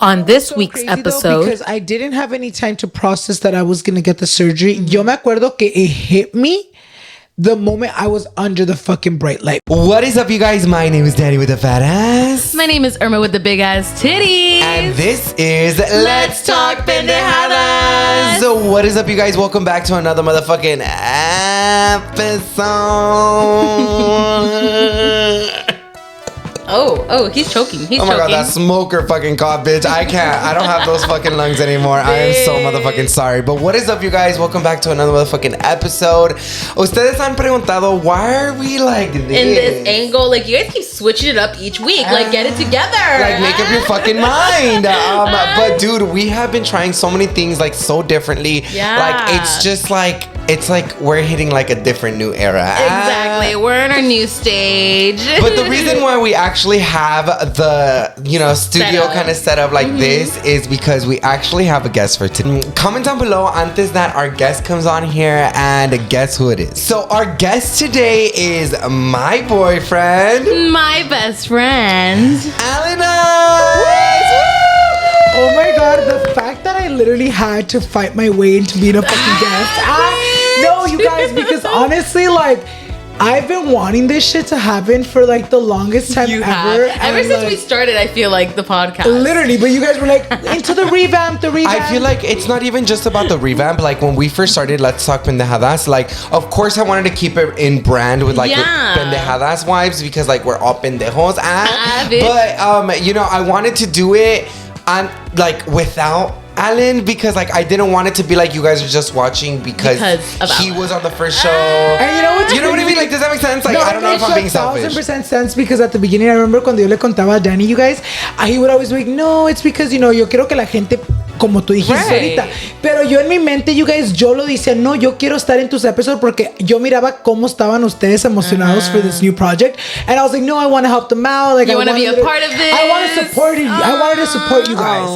On this week's episode, because I didn't have any time to process that I was going to get the surgery. Yo me acuerdo que it hit me the moment I was under the fucking bright light. What is up, you guys? My name is Danny with the fat ass. my name is Irma with the big ass titties. And this is Let's Talk Pendejadas. So what is up, you guys? Welcome back to another motherfucking episode. Oh, he's choking. He's Oh my choking. god, that smoker fucking cough, bitch. I can't. I don't have those fucking lungs anymore. I am so motherfucking sorry. But what is up, you guys? Welcome back to another motherfucking episode. Ustedes han preguntado, why are we like this? In this angle, like you guys keep switching it up each week. Like get it together. Like make up your fucking mind. But dude, we have been trying so many things like so differently. Yeah. Like it's like we're hitting like a different new era. Exactly. We're in our new stage. But the reason why we actually have the, studio kind of set up like this is because we actually have a guest for today. Comment down below antes that our guest comes on here and guess who it is. So our guest today is my boyfriend. My best friend. Alannized. Oh my god, the fact that I literally had to fight my way into being a fucking guest. No, you guys, because honestly, like, I've been wanting this shit to happen for like the longest time ever. Ever since we started, I feel like the podcast. Literally, but you guys were like, into the revamp. I feel like it's not even just about the revamp. Like when we first started Let's Talk Pendejadas, like of course I wanted to keep it in brand with like Pendejadas vibes because like we're all pendejos. But I wanted to do it on like without Alan because like I didn't want it to be like you guys are just watching because he was on the first show. And you know what I mean? Like, does that make sense? Like, no, I don't know if I'm being selfish. 1000% sense because at the beginning I remember cuando yo le contaba a Danny, you guys, he would always be like, no, it's because yo quiero que la gente, como tú dijiste ahorita, pero yo en mi mente, you guys, yo lo decía, no, yo quiero estar en tus episodios porque yo miraba cómo estaban ustedes emocionados for this new project, and I was like, no, I want to help them out. Like, you want to be a part of this. I want to support you. I wanted to support you guys.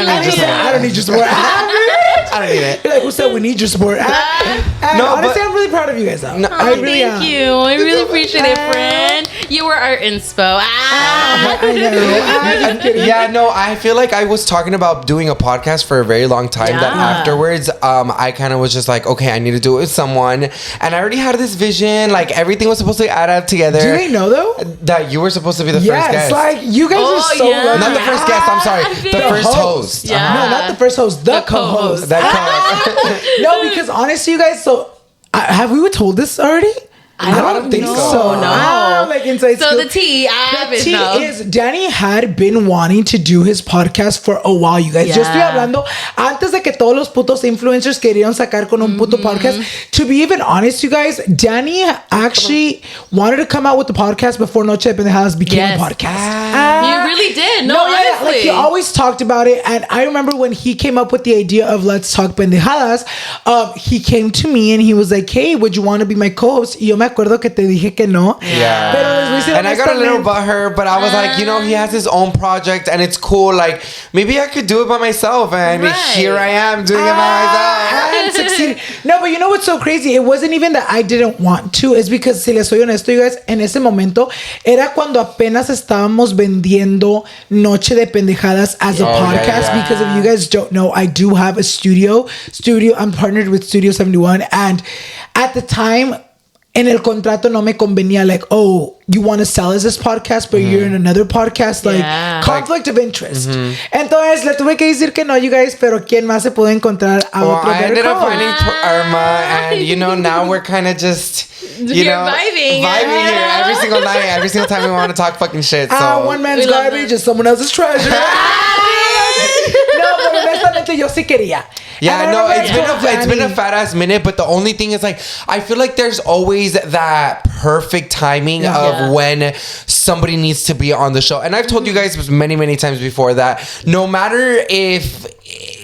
Thanks, friend. I don't need your support. I don't need it. You're like, who said we need your support? Honestly, I'm really proud of you guys. No, I really am. Thank you. I really appreciate it, friend. You were our inspo. I know. Yeah, no, I feel like I was talking about doing a podcast for a very long time that afterwards I kind of was just like, okay, I need to do it with someone, and I already had this vision, like everything was supposed to add up together. Do they know though that you were supposed to be the first guest? Yes, like you guys are so lucky. Not the first guest, I'm sorry, the first host. Yeah. No, not the first host, the co-host. No, because honestly, you guys, so have we told this already? I don't think so. No. Like inside so school. the tea is Danny had been wanting to do his podcast for a while, you guys. Yo estoy hablando antes de que todos los putos influencers querían sacar con un puto podcast. To be even honest, you guys, Danny actually wanted to come out with the podcast before Noche de Pendejadas became a podcast. You really did. No, honestly. Like he always talked about it, and I remember when he came up with the idea of Let's Talk Pendejadas, he came to me and he was like, hey, would you want to be my co-host? Y yo me acuerdo que te dije que no. Yeah. And I got a little butthurt, but I was like, he has his own project and it's cool. Like, maybe I could do it by myself. And here I am doing it by myself. And succeeded. No, but you know what's so crazy? It wasn't even that I didn't want to. It's because, si les soy honesto, you guys, en ese momento, era cuando apenas estábamos vendiendo Noche de Pendejadas as a podcast. Because if you guys don't know, I do have a studio. I'm partnered with Studio 71. And at the time, en el contrato no me convenía, like, oh, you want to sell as this podcast, but you're in another podcast, like, conflict of interest. Entonces, le tuve que decir que no, you guys, pero ¿quién más se puede encontrar a otro? I ended up finding Irma, and, now we're kind of just, vibing here every single night, every single time we want to talk fucking shit. So one man's garbage is someone else's treasure. No, pero honestamente yo sí quería. Yeah, no, it's been a fat ass minute, but the only thing is like I feel like there's always that perfect timing of when somebody needs to be on the show. And I've told you guys many, many times before that no matter if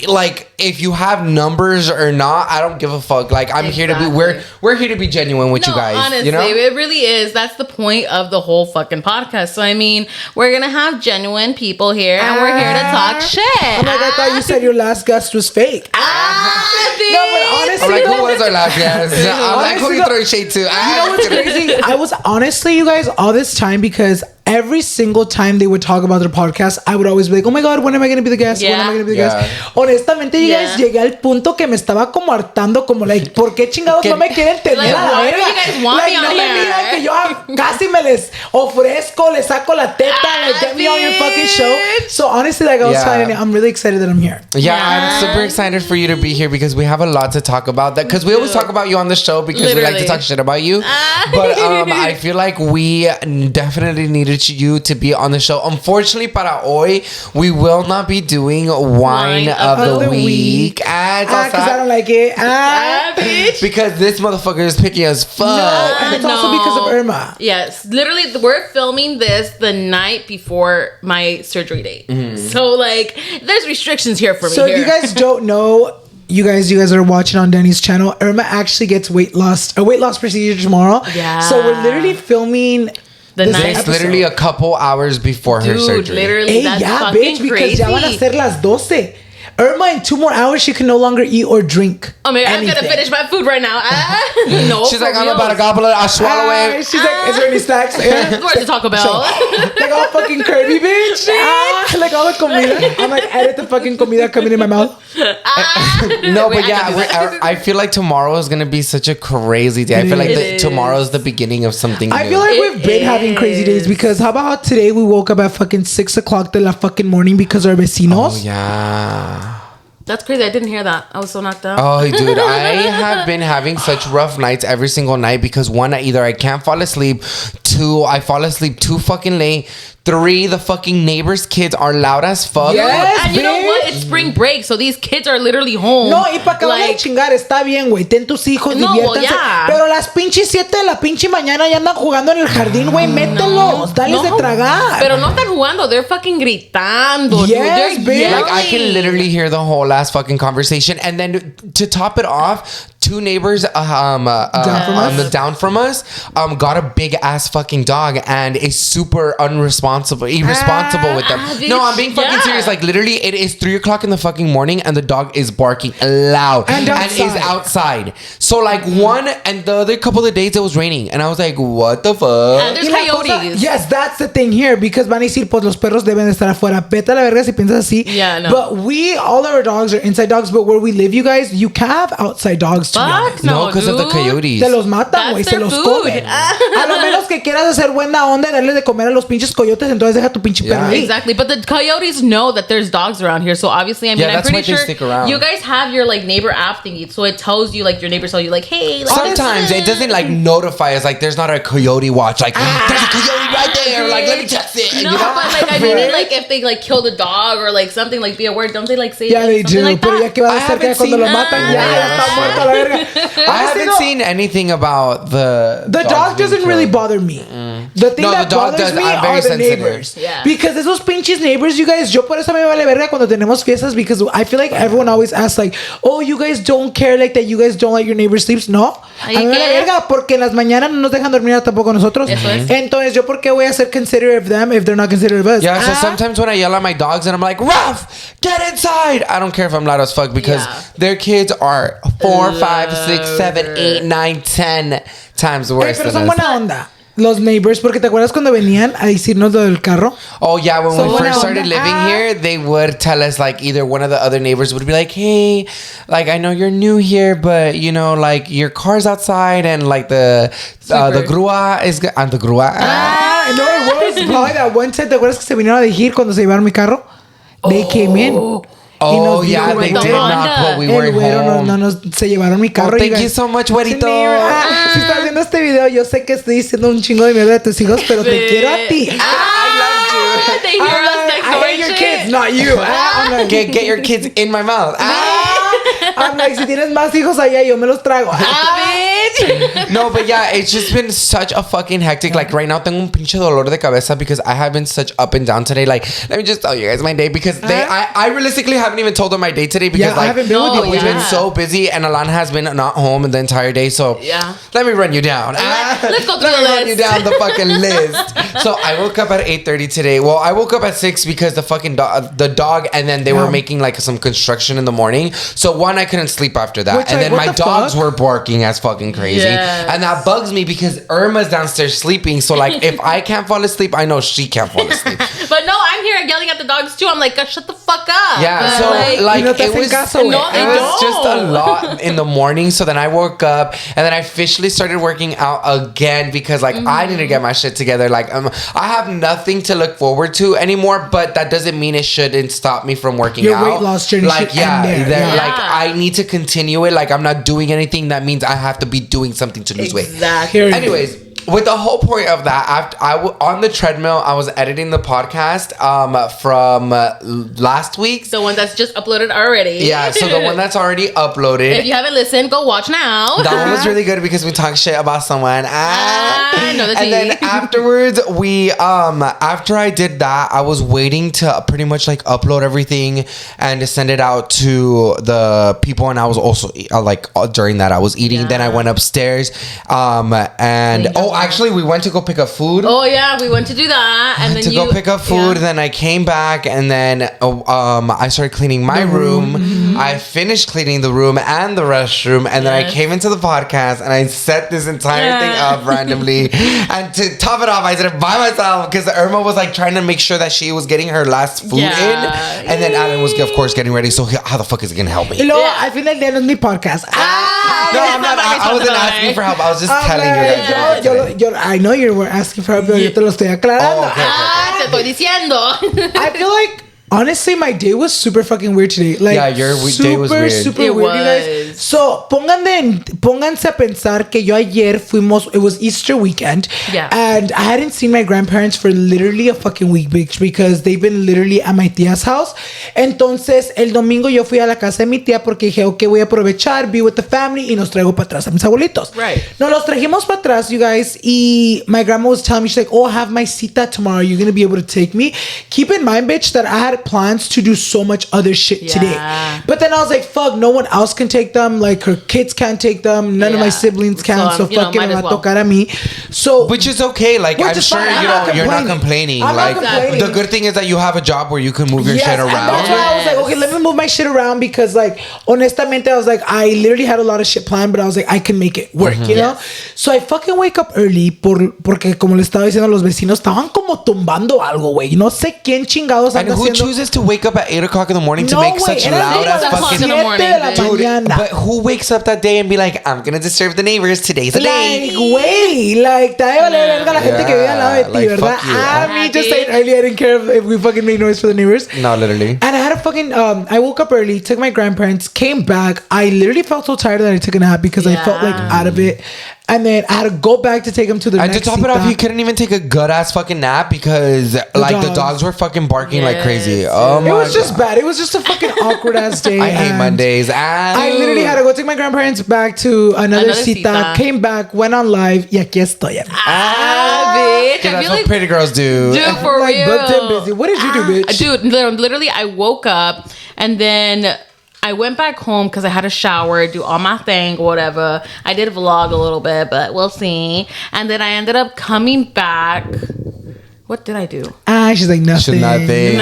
like if you have numbers or not, I don't give a fuck. Like, I'm here to be, we're here to be genuine with you guys. Honestly, you know? it really is. That's the point of the whole fucking podcast. So, I mean, we're going to have genuine people here and we're here to talk shit. Oh my God, I thought you said your last guest was fake. No, but honestly, I'm like, who was our last guest? I'm like, who you throwing shade to? You know what's crazy? I was honestly, you guys, all this time, because every single time they would talk about their podcast, I would always be like, oh my God, when am I going to be the guest? When am I going to be the guest? Honestamente, you guys, llegué al punto que me estaba como hartando, como like, ¿por qué chingados no me quieren tener like, a la why verga? do you guys want me No on me here? miran que yo casi me les ofrezco, les saco la teta, like, get me on your fucking show. So honestly, like, I was telling you, I'm really excited that I'm here. Yeah, I'm super excited for you to be here because we have a lot to talk about. That because we always talk about you on the show because we like to talk shit about you. But I feel like we definitely needed you to be on the show. Unfortunately, para hoy, we will not be doing wine of the week. Because I don't like it. Bitch. Because this motherfucker is picky as fuck. No, and it's also because of Irma. Yes, literally, we're filming this the night before my surgery date. So, like, there's restrictions here for me. So if you guys don't know, you guys are watching on Danny's channel, Irma actually gets a weight loss procedure tomorrow. Yeah. So we're literally filming It's literally a couple hours before her surgery. Literally, that's fucking bitch, crazy. because ya van a ser las 12. Irma, in 2 more hours, she can no longer eat or drink. Oh my God, I'm gonna finish my food right now. No, she's like, I'm about to gobble it. I'll swallow it. She's like, is there any snacks? Where's the Taco Bell? Like all fucking curvy, bitch. Like all the comida. I'm like, edit the fucking comida coming in my mouth. No, but yeah, I feel like tomorrow is gonna be such a crazy day. I feel like tomorrow is the beginning of something new. I feel like we've been having crazy days because how about today we woke up at fucking 6 o'clock de la fucking morning because our vecinos. Oh yeah. That's crazy. I didn't hear that. I was so knocked out. Oh, dude, I have been having such rough nights every single night because one, either I can't fall asleep, two, I fall asleep too fucking late, three, the fucking neighbors' kids are loud as fuck. Yes, and you know what? It's spring break, so these kids are literally home. No, y para acabar de chingar, está bien, güey. Ten tus hijos, diviértanse. Pero las pinches 7 de la pinche mañana ya andan jugando en el jardín, güey. Mételos, dales de tragar. Pero no están jugando, they're fucking gritando. Yes, dude. bitch. Like, I can literally hear the whole last fucking conversation. And then to top it off, 2 neighbors down from us got a big ass fucking dog and is super irresponsible with them. No, I'm being fucking serious. Like, literally, it is 3 o'clock in the fucking morning and the dog is barking loud and is outside. So, like, one and the other couple of days it was raining and I was like, what the fuck? And there's coyotes. Yes, that's the thing here because van a decir, pues los perros deben de estar afuera. Vete a la verga si piensas así. Yeah, no. But all our dogs are inside dogs, but where we live, you guys, you can have outside dogs too. Fuck No, because of the coyotes. Te los matan, güey, se los comen. A lo menos que quieras hacer buena onda y darle de comer a los pinches coyotes, entonces deja tu pinche perro ahí. Exactly, but the coyotes know that there's dogs around here, so obviously, I mean, I'm pretty sure you guys have your like neighbor app thingy, so it tells you like your neighbors tell you like, hey. Like, sometimes it doesn't like notify us like there's not a coyote watch like there's a coyote right there like let me test it. No, you know? But like I mean like if they like kill the dog or like something like be aware, don't they like say? Yeah, they do. Like pero ya que va a ser que cuando lo matan ya está muerto a la verga. I haven't seen anything about the dog doesn't really bother me. The thing that bothers me are the neighbors. Yeah. Because esos pinches neighbors, you guys, yo por eso me vale verga cuando tenemos fiestas because I feel like everyone always asks like, oh, you guys don't care like that you guys don't let your neighbors sleep. No. A mí me vale verga porque en las mañanas no nos dejan dormir tampoco nosotros. Eso es. Entonces, yo por qué voy a ser considerate of them if they're not considerate of us? Yeah, so sometimes when I yell at my dogs and I'm like, Ruff, get inside. I don't care if I'm loud as fuck because their kids are 4, 5, 6, 7, 8, 9, 10 times worse pero than son buena onda. Los neighbors, porque te acuerdas cuando venían a decirnos lo del carro? Oh yeah, when we first started living here, they would tell us like either one of the other neighbors would be like, hey, like I know you're new here, but you know, like your car's outside and like the grúa is the grúa. No, it was probably that one time. ¿Te acuerdas que se vinieron a decir cuando se llevaron mi carro? They came in. Oh yeah, they did not put we were home. Se llevaron mi carro. Oh, thank you so much, güerito. Si estás viendo este video, yo sé que estoy diciendo un chingo de mierda de tus hijos, pero te quiero a ti. I love you. They hear us next door. I hate your kids, not you. I'm like, get your kids in my mouth. I'm like, si tienes más hijos allá, yo me los trago. bitch. No, but yeah, it's just been such a fucking hectic. Like right now, tengo un pinche dolor de cabeza because I have been such up and down today. Like, let me just tell you guys my day because I realistically haven't even told them my day today because like we've been so busy and Alana has been not home the entire day. So let me run you down. Let's go through the list. Run you down the fucking list. So I woke up at 8:30 today. Well, I woke up at 6 because the fucking the dog, and then they were making like some construction in the morning. So one, I couldn't sleep after that, and then my dogs were barking as fucking crazy, and that bugs me because Irma's downstairs sleeping. So like, if I can't fall asleep, I know she can't fall asleep. But no, I'm here yelling at the dogs too. I'm like, shut the fuck up. Yeah, but so like it was just a lot in the morning. So then I woke up and then I officially started working out again because like I need to get my shit together. Like I have nothing to look forward to anymore, but that doesn't mean it shouldn't stop me from working out. Your weight loss journey like should end there. Like I need to continue it. Like I'm not doing anything. That means I have to be doing something to lose weight. Exactly. Anyways, with the whole point of that, on the treadmill, I was editing the podcast from last week's. The one that's just uploaded already. Yeah, so the one that's already uploaded. If you haven't listened, go watch now. That one was really good because we talked shit about someone. I know the tea. And then afterwards, after I did that, I was waiting to pretty much like upload everything and to send it out to the people. And I was also during that I was eating. Then I went upstairs actually, we went to go pick up food. Oh yeah, we went to do that, and then go pick up food. Yeah. Then I came back, and then I started cleaning my room. Mm-hmm. I finished cleaning the room and the restroom, and then I came into the podcast, and I set this entire thing up randomly. And to top it off, I did it by myself because Irma was like trying to make sure that she was getting her last food in, and then Alan was of course getting ready. So how the fuck is he gonna help me? I feel like that is my podcast. No, I'm not. I wasn't asking for help. I was just telling you guys. I know you were asking for help, pero yo te lo estoy aclarando. Te estoy diciendo. I feel like, honestly, my day was super fucking weird today. Like, your day was weird. Super weird, you guys. So, pónganse a pensar que yo ayer fuimos, it was Easter weekend. Yeah. And I hadn't seen my grandparents for literally a fucking week, bitch, because they've been literally at my tía's house. Entonces, el domingo yo fui a la casa de mi tía porque dije, okay, voy a aprovechar, be with the family, y nos traigo para atrás a mis abuelitos. Right. No, los trajimos para atrás, you guys, y my grandma was telling me, she's like, oh, I have my cita tomorrow. You're going to be able to take me. Keep in mind, bitch, that I had plans to do so much other shit today. But then I was like, fuck, no one else can take them. Like, her kids can't take them. None of my siblings can. So fuck it, me va a tocar a mí. So, which is okay. Like, I'm sure you're not complaining. Like, the good thing is that you have a job where you can move your shit around. And that's why I was like, okay, let me move my shit around because, like, honestamente, I was like, I literally had a lot of shit planned, but I was like, I can make it work, you know? So I fucking wake up early porque, como le estaba diciendo, los vecinos estaban como tumbando algo, güey. No sé quién chingados anda haciendo. And who chooses to wake up at 8 o'clock in the morning to make such loud ass fucking dude, but who wakes up that day and be like, I'm gonna disturb the neighbors, today's the day? Like, güey, like, te vale verga la gente que vive al lado de ti, ¿verdad? Me just saying early, I didn't care if we fucking made noise for the neighbors. No, literally. And I had a fucking, I woke up early, took my grandparents, came back. I literally felt so tired that I took a nap because I felt like out of it. And then I had to go back to take him to the next And to top it off, you couldn't even take a good ass fucking nap because the dogs were fucking barking like crazy. Oh my God. It was just bad. It was just a fucking awkward ass day. I hate Mondays. I literally had to go take my grandparents back to another cita. Came back, went on live. Y aquí estoy. Bitch. I that's feel what like pretty girls do. Dude, for like, real. Busy. What did you do, bitch? Dude, literally, I woke up and then I went back home because I had to shower, do all my thing, whatever. I did vlog a little bit, but we'll see. And then I ended up coming back. What did I do? She's like, nothing. Nothing.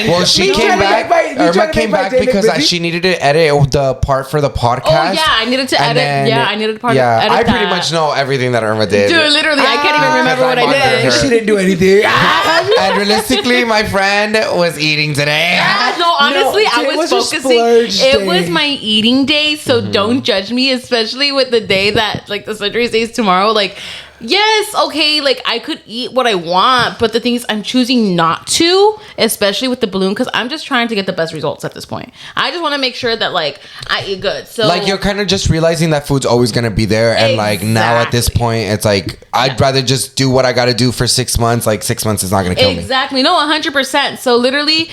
Well, she came back. Irma came back because she needed to edit the part for the podcast. Oh, yeah. I needed to edit. I needed to edit that. I pretty much know everything that Irma did. Dude, literally, I can't even remember what I did. She didn't do anything. And realistically, my friend was eating today. No, honestly, I was focusing. It was my eating day, so don't judge me, especially with the day that, like, the surgery is tomorrow. Like, yes, okay, like, I could eat what I want, but the thing is, I'm choosing not to, especially with the balloon, because I'm just trying to get the best results at this point. I just want to make sure that, like, I eat good. So, like, you're kind of just realizing that food's always going to be there, and, like, now at this point, it's like, I'd rather just do what I got to do for 6 months. Like, 6 months is not going to kill me. Exactly. No, 100%. So, literally,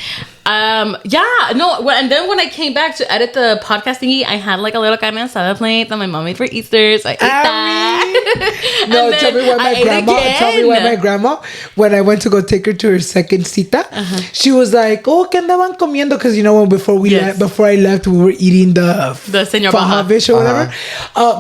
And then when I came back to edit the podcast thingy, I had like a little carne asada plate that my mom made for Easter, so I ate that. No, tell me why my grandma, when I went to go take her to her second cita, she was like, "Oh, ¿qué andaban comiendo?" Because you know, before I left, we were eating the señor faja fish or whatever.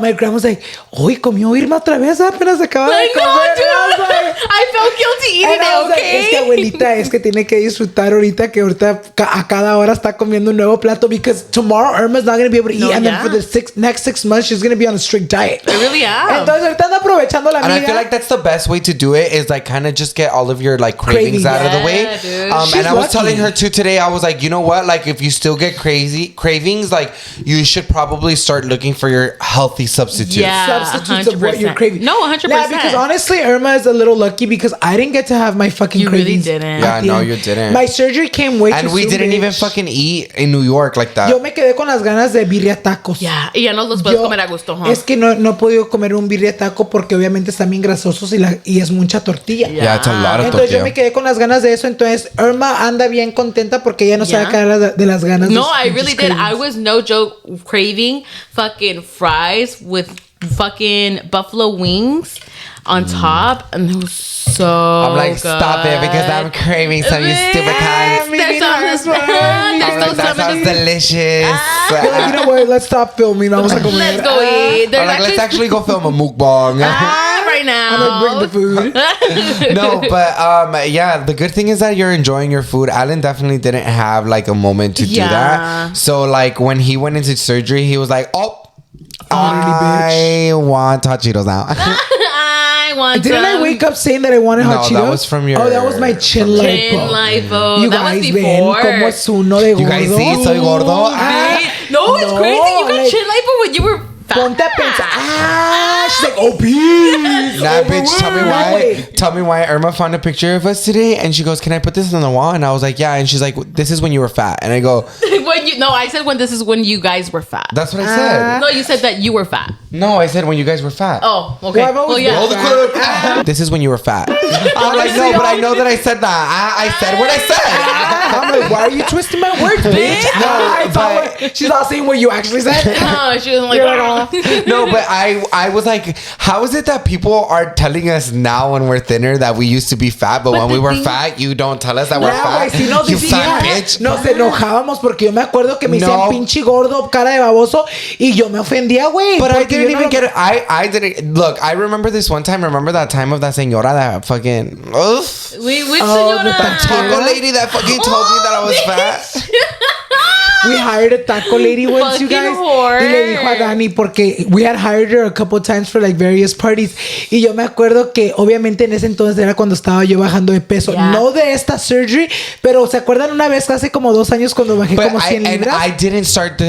My grandma was like, "Hoy comió Irma otra vez, apenas acaba de comer." I felt guilty eating it. Okay. Es que abuelita es que tiene que disfrutar ahorita que ahorita a cada hora está comiendo un nuevo plato, because tomorrow Irma's not going to be able to eat, and then for the next 6 months she's going to be on a strict diet. I really am. Entonces ahorita anda aprovechando la amiga. And I feel like that's the best way to do it, is like kind of just get all of your like cravings out of the way. And I was telling her too today, I was like, you know what, like if you still get cravings, like you should probably start looking for your healthy substitutes. Substitutes 100%. Of what you're craving. No, 100%. Yeah, because honestly Irma is a little lucky because I didn't get to have my fucking cravings. You really didn't. Yeah, no, you didn't. My surgery came way too soon. And we didn't even fucking eat in New York like that. Yo me quedé con las ganas de birria tacos. Yeah, y ya no los puedes comer a gusto, huh? Es que no he podido comer un birria taco porque obviamente están bien grasosos y es mucha tortilla. Yeah, it's a lot of entonces tortilla. Yo me quedé con las ganas de eso. Entonces Irma anda bien contenta porque ella no sabe caer de las ganas. No, I really did. I was no joke craving fucking fries with fucking buffalo wings on top, and it was so I'm like, good. stop it, because I'm craving some you stupid kind. That sounds delicious. You're like, you know what? Let's stop filming. Vamos a comer. Let's go eat. I'm like, let's actually go film a mukbang. Right now. I'm gonna bring the food. No, but yeah, the good thing is that you're enjoying your food. Alan definitely didn't have like a moment to do that. So like when he went into surgery, he was like, I want hot Cheetos now. Didn't I wake up saying that I wanted hot Cheetos? No, that was from your... Oh, that was my chin lipo. You guys ven como es uno de gordo. You guys see, soy gordo. No, it's crazy. You got chin lipo when you were fat. Ponte a pensar. She's like, obese. Nah, bitch, tell me why Irma found a picture of us today, and she goes, can I put this on the wall? And I was like, yeah. And she's like, this is when you were fat. And I go... I said this is when you guys were fat. That's what I said. No, you said that you were fat. No, I said when you guys were fat. Oh, okay. Well, yeah. This is when you were fat. I'm like, no, but I know that I said that. I said what I said. I'm like, why are you twisting my words, bitch? No, she's not saying what you actually said. No, she was like, no, but I was like, how is it that people are telling us now when we're thinner that we used to be fat, but when we were fat, you don't tell us that we're fat? You fat bitch. Nos enojábamos porque yo me acuerdo que me decían pinche gordo, cara de baboso, y yo me ofendía, güey. But I didn't even get it. I didn't. Look, I remember this one time. Remember that time of that señora that fucking... Which señora? The taco lady that fucking told me that I was fat. We hired a taco lady once, you guys. Whore. Y le dijo a Dani, porque we had hired her a couple times for like various parties. Y yo me acuerdo que obviamente en ese entonces era cuando estaba yo bajando de peso. Yeah. No de esta surgery, pero ¿se acuerdan una vez hace como 2 años cuando bajé como 100 libras? I didn't start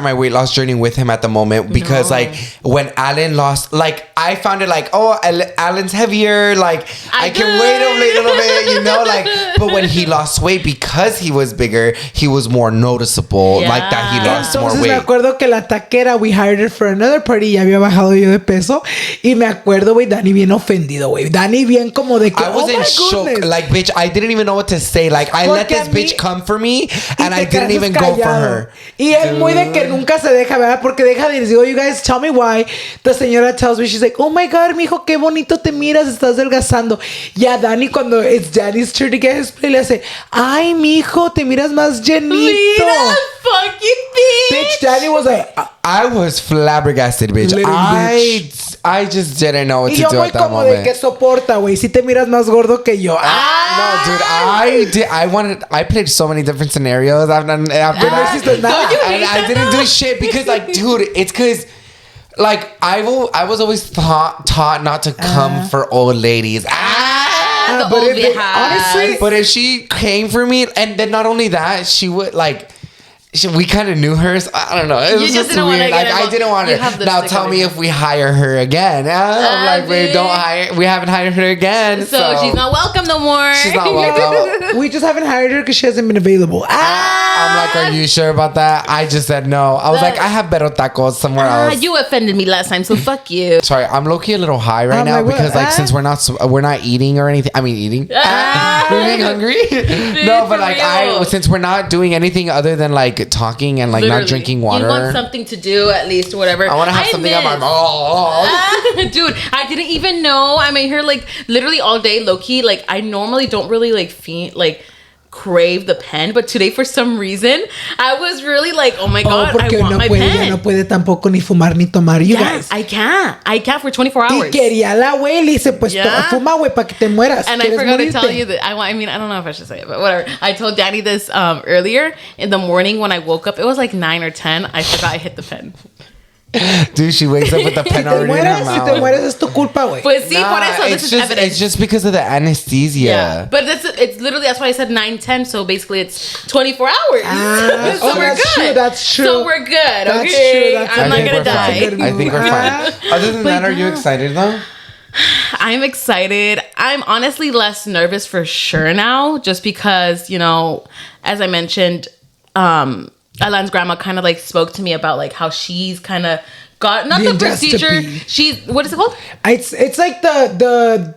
my weight loss journey with him at the moment because like when Alan lost, like I found it like, oh, Alan's heavier, like I can wait a little bit, you know, like, but when he lost weight because he was bigger, he was more noticeable. Like that he lost more weight. Me acuerdo que la taquera, we hired her for another party, ya había bajado yo de peso y me acuerdo, güey, Dani bien ofendido, güey. Dani bien como de que, I was in shock. Like, bitch, I didn't even know what to say. Like, I let this bitch come for me and I didn't even go for her. Y es muy de que nunca se deja, ¿verdad? Porque deja de decir, oh, you guys, tell me why. The señora tells me, she's like, oh my God, mijo, qué bonito te miras, estás delgazando. Ya Dani, cuando it's Daddy's turn to get his play, le hace, ay, mijo, te miras más llenito. Mira, fucking bitch. Daddy was like, I was flabbergasted, bitch. I just didn't know what to do at that moment. Y yo muy como de que soporta, güey. Si te miras más gordo que yo. No, dude, I played so many different scenarios after that. I didn't do shit because, like, dude, it's because, like, I was always taught not to come for old ladies. Honestly, but if she came for me, and then not only that, she would, like... we kind of knew her. So I don't know. It was just weird. Like, I didn't want her. Now tell me if we hire her again. I'm like, wait, we haven't hired her again. So she's not welcome no more. She's not welcome. We just haven't hired her because she hasn't been available. I'm like, are you sure about that? I just said no. I was like, I have better tacos somewhere else. You offended me last time, so fuck you. Sorry, I'm low-key a little high right now because like since we're not eating or anything. I mean eating. We're being hungry. No, but like since we're not doing anything other than like talking and like not drinking water. You want something to do at least or whatever. I want to have something on my mouth. Dude, I didn't even know. I'm in here like literally all day, low-key. Like I normally don't really like crave the pen, but today for some reason I was really like, oh my god, I want my pen. No puede tampoco ni fumar ni tomar, you guys. I can't for 24 hours. Y quería la abuela y dice, pues fuma, güey, para que te mueras. And I forgot to tell you that I mean, I don't know if I should say it, but whatever. I told Danny this earlier in the morning when I woke up. It was like 9 or 10. I forgot I hit the pen. Dude, she wakes up with the pen already in her mouth. Si te mueres es tu culpa, güey. Pues sí, por eso. This is evidence. It's just because of the anesthesia. Yeah, but it's literally, that's why I said 9-10. So basically, it's 24 hours. So we're good. That's true. So we're good. That's okay, true. I'm not gonna die. I think we're fine. Other than that, are you excited though? I'm excited. I'm honestly less nervous for sure now, just because, you know, as I mentioned, Alan's grandma kind of like spoke to me about like how she's kind of got not the procedure. She's, what is it called? It's like the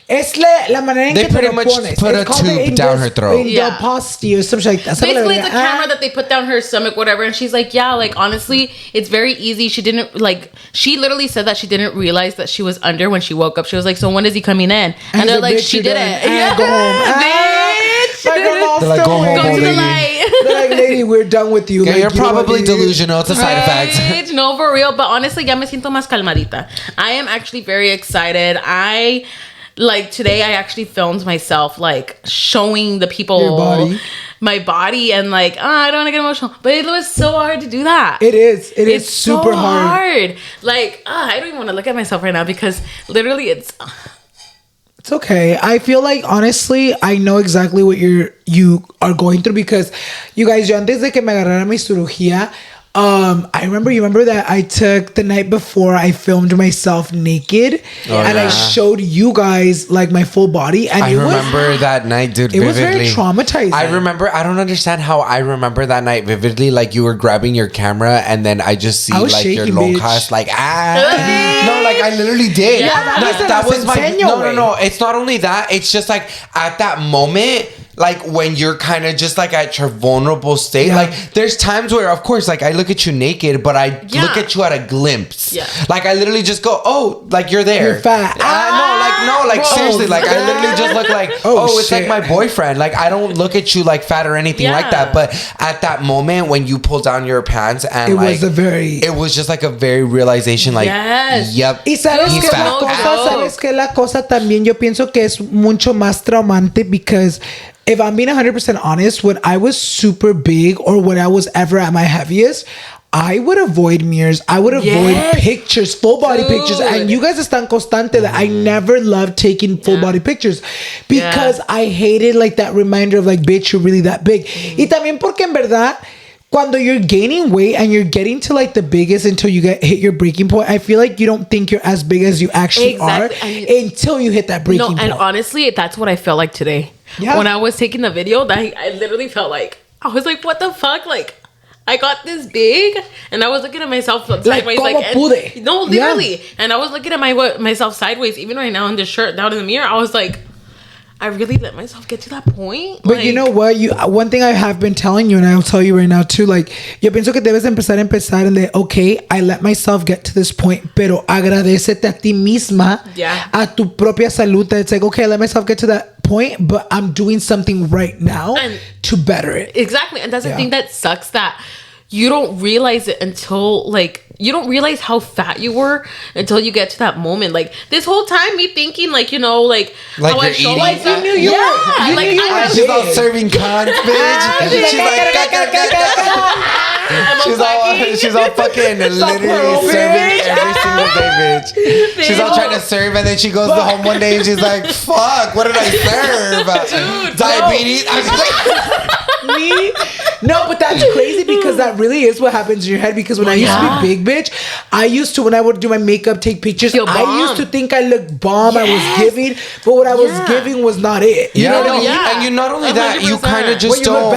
es la manera en they que pretty te much pones. put a tube down her throat. Endoscopy or something like that. Basically, it's a camera that they put down her stomach, whatever. And she's like, yeah, like honestly, it's very easy. She didn't like. She literally said that she didn't realize that she was under when she woke up. She was like, so when is he coming in? And they're like, she did it. Yeah, go home. They're like, go home, go to the lady. light. They're like, lady, we're done with you. Yeah, like, you're probably delusional. It's a side effect. No, for real. But honestly, ya me siento más calmadita. I am actually very excited. Like today, I actually filmed myself like showing the people your body. My body, and like, I don't want to get emotional, but it was so hard to do that. It is super so hard. Like, I don't even want to look at myself right now because literally it's okay. I feel like honestly, I know exactly what you are going through because you guys, yo antes de que me agarrara mi cirugía, I remember that I took the night before I filmed myself naked and I showed you guys like my full body, and I remember that night, dude, vividly. It was very traumatizing. I don't understand how I remember that night vividly. Like you were grabbing your camera and then I just see like your lonjas like no, like I literally did. Yeah, that was my no. It's not only that. It's just like at that moment, like when you're kind of just like at your vulnerable state, like there's times where of course like I look at you naked, but I look at you at a glimpse. Like I literally just go, oh, like you're there. You're fat. No, like seriously, like I literally just look like, oh, it's like my boyfriend. Like I don't look at you like fat or anything like that. But at that moment when you pull down your pants and it was just like a very realization, like yep. Y sabes que la cosa también yo pienso que es mucho más traumante because if I'm being 100% honest, when I was super big or when I was ever at my heaviest, I would avoid mirrors. I would avoid pictures, full body pictures. And you guys están constante that I never loved taking full body pictures because I hated like that reminder of like, bitch, you're really that big. Y también porque en verdad, cuando you're gaining weight and you're getting to like the biggest until you hit your breaking point, I feel like you don't think you're as big as you actually are until you hit that breaking point. And honestly, that's what I felt like today. Yeah. When I was taking the video, I literally felt like, I was like, what the fuck? Like, I got this big and I was looking at myself sideways. No, literally. Yeah. And I was looking at myself sideways. Even right now in this shirt, down in the mirror, I was like, I really let myself get to that point. But like, you know what? One thing I have been telling you, and I'll tell you right now too, like, yo pienso que debes empezar en de, okay, I let myself get to this point, pero agradecete a ti misma, a tu propia salud. It's like, okay, I let myself get to that point, but I'm doing something right now to better it. Exactly. And that's the thing that sucks, that you don't realize it until like, you don't realize how fat you were until you get to that moment. Like this whole time, me thinking like, you know, like how I show myself. You knew you were. Like she's all serving cons, bitch. She's all fucking literally serving every single day, bitch. She's all trying to serve, and then she goes home one day and she's like, "Fuck, what did I serve? Dude, diabetes." Me? No, but that's crazy because that really is what happens in your head. Because when I used to be big, bitch, I used to, when I would do my makeup, take pictures, I used to think I looked bomb. I was giving, but what I was giving was not it. You know what I mean? And you not only that, you kind of just don't.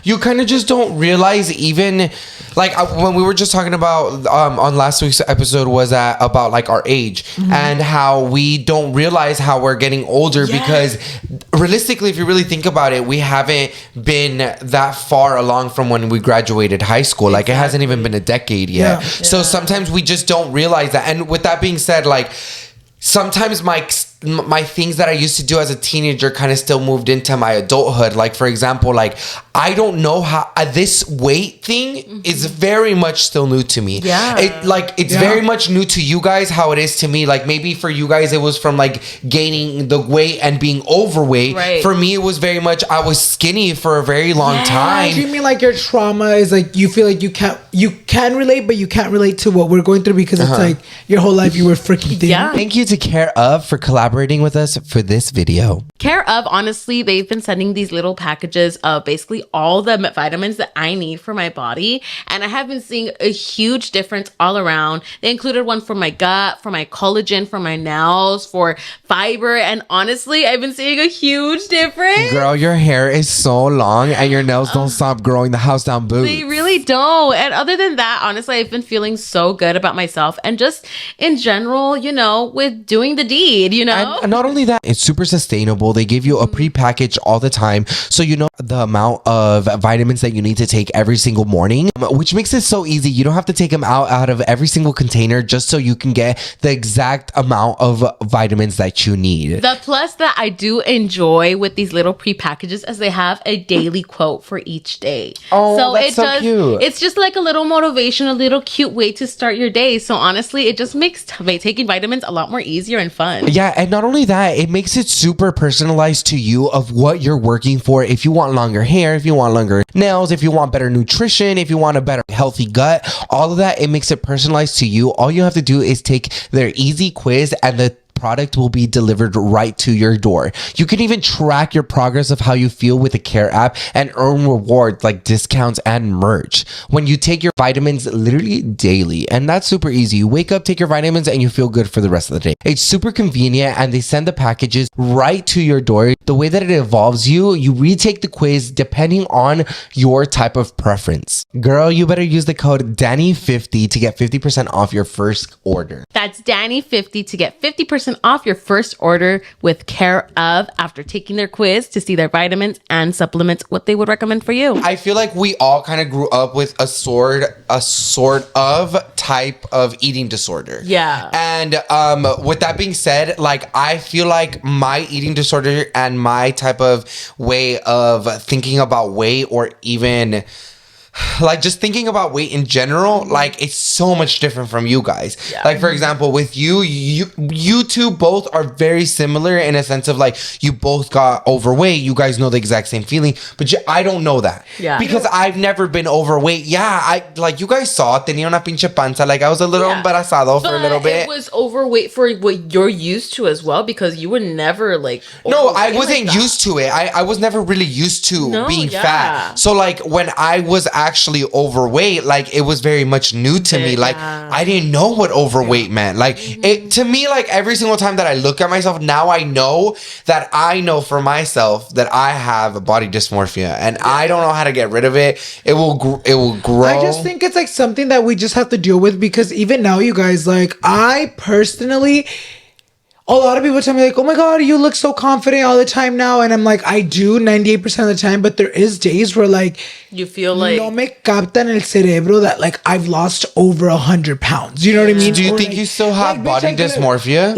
you kind of just don't realize even like when we were just talking about on last week's episode was about like our age and how we don't realize how we're getting older because realistically, if you really think about it, we haven't been that far along from when we graduated high school. Like it hasn't even been a decade yet. So sometimes we just don't realize that. And with that being said, like sometimes my things that I used to do as a teenager kind of still moved into my adulthood. Like, for example, like, I don't know how this weight thing is very much still new to me. Yeah. It's very much new to you guys how it is to me. Like, maybe for you guys, it was from, like, gaining the weight and being overweight. Right. For me, it was very much, I was skinny for a very long time. Do you mean, like, your trauma is, like, you feel like you can relate, but you can't relate to what we're going through because it's, like, your whole life you were freaking thin. Yeah. Thank you to Care Of for collaborating with us for this video. Care Of, honestly, they've been sending these little packages of basically all the vitamins that I need for my body. And I have been seeing a huge difference all around. They included one for my gut, for my collagen, for my nails, for fiber. And honestly, I've been seeing a huge difference. Girl, your hair is so long and your nails don't stop growing the house down boots. They really don't. And other than that, honestly, I've been feeling so good about myself and just in general, you know, with doing the deed, you know? And not only that, it's super sustainable. They give you a pre-package all the time. So you know the amount of vitamins that you need to take every single morning, which makes it so easy. You don't have to take them out of every single container just so you can get the exact amount of vitamins that you need. The plus that I do enjoy with these little pre-packages is they have a daily quote for each day. Oh, so that's so cute. It's just like a little motivation, a little cute way to start your day. So honestly, it just makes taking vitamins a lot more easier and fun. Yeah, and not only that, it makes it super personalized to you of what you're working for. If you want longer hair, if you want longer nails, if you want better nutrition, if you want a better healthy gut, all of that, it makes it personalized to you. All you have to do is take their easy quiz and the product will be delivered right to your door. You can even track your progress of how you feel with the Care app and earn rewards like discounts and merch when you take your vitamins literally daily. And that's super easy. You wake up, take your vitamins, and you feel good for the rest of the day. It's super convenient and they send the packages right to your door. The way that it involves you retake the quiz depending on your type of preference. Girl, you better use the code Danny50 to get 50% off your first order. That's Danny50 to get 50% off your first order with Care Of after taking their quiz to see their vitamins and supplements, what they would recommend for you. I feel like we all kind of grew up with a sort of type of eating disorder. Yeah. And with that being said, like I feel like my eating disorder and my type of way of thinking about weight or even like just thinking about weight in general, like it's so much different from you guys. Yeah. Like for example, with you two both are very similar in a sense of like you both got overweight. You guys know the exact same feeling, but I don't know that. Yeah. Because I've never been overweight. Yeah, I like you guys saw tenía una pinche panza. Like I was a little embarazado for a little bit. It was overweight for what you're used to as well because you were never like. No, I wasn't like used to it. I was never really used to being fat. So like when I was actually overweight, like it was very much new to me. Like I didn't know what overweight meant. Like it to me, like every single time that I look at myself now, I know that I know for myself that I have a body dysmorphia and I don't know how to get rid of it. It will grow. I just think it's like something that we just have to deal with because even now, you guys, like I personally, a lot of people tell me like, oh my God, you look so confident all the time now. And I'm like, I do 98% of the time. But there is days where like, you feel like no me captan el cerebro that like I've lost over 100 pounds. You know what I mean? Do you or think like, you still have body dysmorphia?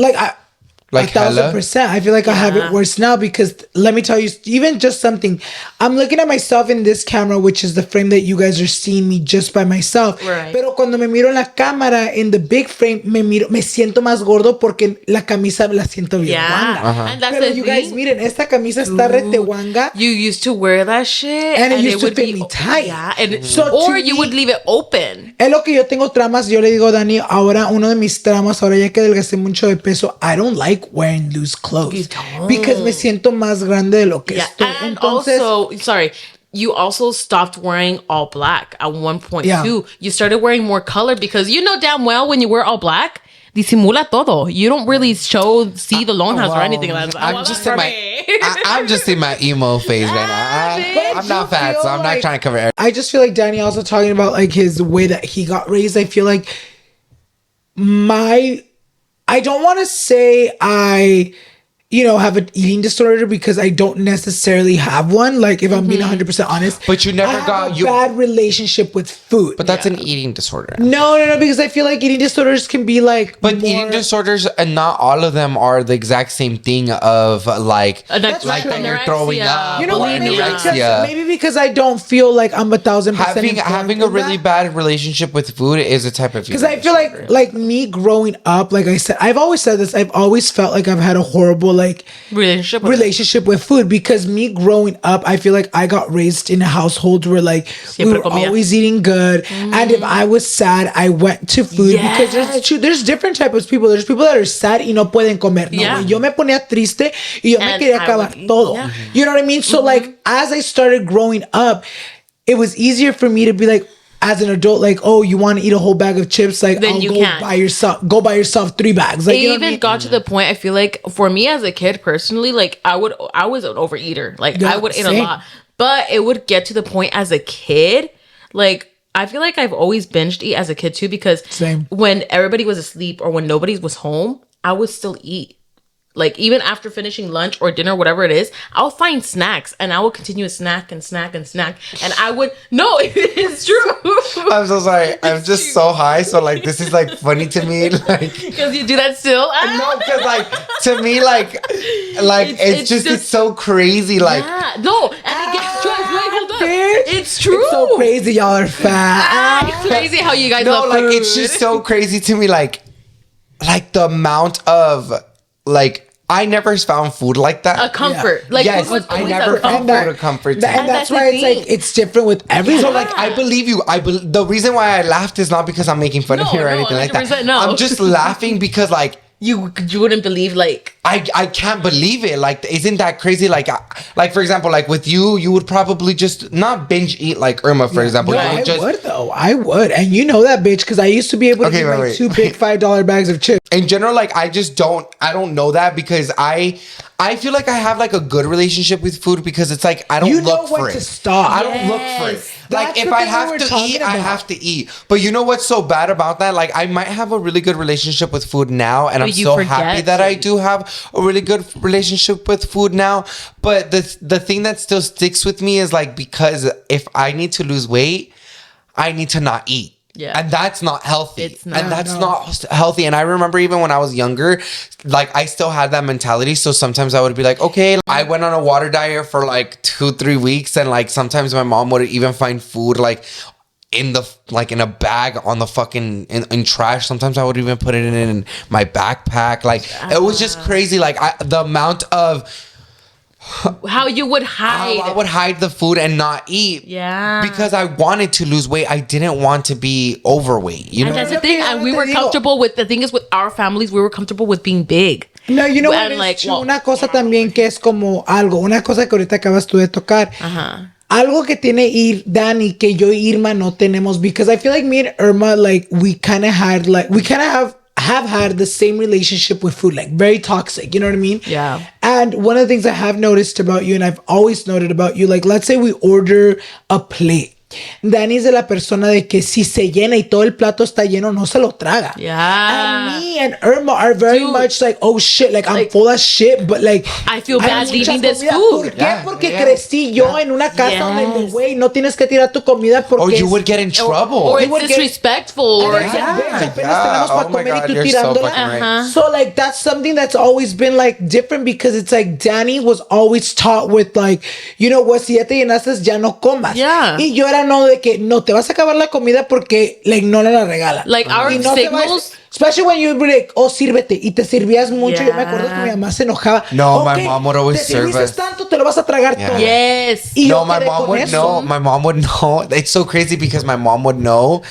Like 1,000%. I feel like I have it worse now because let me tell you, even just something. I'm looking at myself in this camera, which is the frame that you guys are seeing me just by myself. Right. Pero cuando me miro en la cámara, in the big frame, me siento más gordo porque la camisa la siento bien guanga. And that's Pero you guys, miren, esta camisa está rete guanga. You used to wear that shit. And it used to fit me tight. Yeah. And or you would leave it open. Es lo que yo tengo tramas. Yo le digo, Dani, ahora uno de mis tramas, ahora ya que adelgacé mucho de peso, I don't like wearing loose clothes because me siento más grande de lo que estoy. And entonces, also, sorry, you also stopped wearing all black at one point too. You started wearing more color because you know damn well when you wear all black, disimula todo. You don't really see the lonjas or anything like that. I'm just in my emo phase right now. I'm not fat, so I'm not trying to cover everything. I just feel like Danny also talking about like his way that he got raised. I feel like I don't want to say I have an eating disorder because I don't necessarily have one. Like, if I'm being 100% honest. But you never got a bad relationship with food. But that's an eating disorder. No, because I feel like eating disorders can be like. But eating disorders, and not all of them are the exact same thing of like that you're throwing up. You know what? Maybe because I don't feel like I'm 1,000% having a really bad relationship with food is a type of. Because I feel like me growing up, like I said, I've always said this. I've always felt like I've had a horrible relationship with food, because me growing up, I feel like I got raised in a household where like we were always eating good, and if I was sad, I went to food because there's different types of people. There's people that are sad y no pueden comer. No, yo me ponía triste y yo me quería acabar todo. You know what I mean? So like as I started growing up, it was easier for me to be like, as an adult, like, oh, you want to eat a whole bag of chips? Like, then go buy yourself 3 bags. Like, it even got to the point, I feel like, for me as a kid personally, like, I was an overeater. Like, I would eat a lot. But it would get to the point as a kid, like, I feel like I've always binged eat as a kid too, because when everybody was asleep or when nobody was home, I would still eat. Like, even after finishing lunch or dinner, whatever it is, I'll find snacks and I will continue to snack and snack and snack. And I would, no, it's true. I'm so sorry. I'm just so high. So, like, this is, like, funny to me. Like, because you do that still? No, because, like, to me, like it's so crazy. Like, no, and it gets true. Hold up. It's true. It's so crazy. Y'all are fat. It's crazy how you guys love food. It's just so crazy to me. Like the amount of, like, I never found food like that. A comfort. Yeah. Like, yes, I never found food a comfort. And that's why it's like, it's different with everyone. So, like, I believe you. The reason why I laughed is not because I'm making fun of you or anything like that. No. I'm just laughing because, like, you wouldn't believe, like, I can't believe it. Like, isn't that crazy? Like for example, like with you would probably just not binge eat like Irma, for example. No, I would. And you know that, bitch, because I used to be able to eat 2 big $5 bags of chips. In general, like, I don't know that, because I feel like I have like a good relationship with food, because it's like I don't look for it. To stop. I don't look for it. Like, if I have to eat, I have to eat. But you know what's so bad about that? Like, I might have a really good relationship with food now, and I'm so happy that I do have a really good relationship with food now. But the thing that still sticks with me is, like, because if I need to lose weight, I need to not eat. Yeah. And that's not healthy. It's not. And that's not healthy. And I remember even when I was younger, like, I still had that mentality. So sometimes I would be like, okay, I went on a water diet for like 2-3 weeks. And like, sometimes my mom would even find food like in a bag on the fucking in trash. Sometimes I would even put it in my backpack. Like, it was just crazy. Like, the amount of how you would hide. I would hide the food and not eat. Yeah. Because I wanted to lose weight. I didn't want to be overweight. You know? And that's the thing. And we were comfortable with, the thing is, with our families, we were comfortable with being big. No, you know what? Like, una cosa también que es como algo, una cosa que ahorita acabas tú de tocar. Ajá. Algo que tiene Dani que yo y Irma no tenemos, because I feel like me and Irma, like, we kind of have had the same relationship with food, like very toxic, you know what I mean? Yeah. And one of the things I have noticed about you, and I've always noted about you, like, let's say we order a plate. Dani es de la persona de que si se llena y todo el plato está lleno, no se lo traga. Yeah. And me and Irma are very much like, oh shit, like, I'm full of shit, but like, I feel bad eating this food. ¿Por qué? Porque crecí yo en una casa donde, güey, no tienes que tirar tu comida porque... Or you would get in trouble. Or it's disrespectful. Or oh my God, you're so fucking right. So like, that's something that's always been like different, because it's like, Dani was always taught with like, you know what, si ya te llenaste, ya no comas. Yeah. Y yo era no de que no te vas a acabar la comida porque like, no la regala. Like, our signals, especially when you be like, oh, sírvete, y te servías mucho. Yo me acuerdo que mi mamá se enojaba. No, my mom would always serve us. Tanto, te lo vas a tragar todo. Yes. Y no, my mom would know. My mom would know. It's so crazy because my mom would know,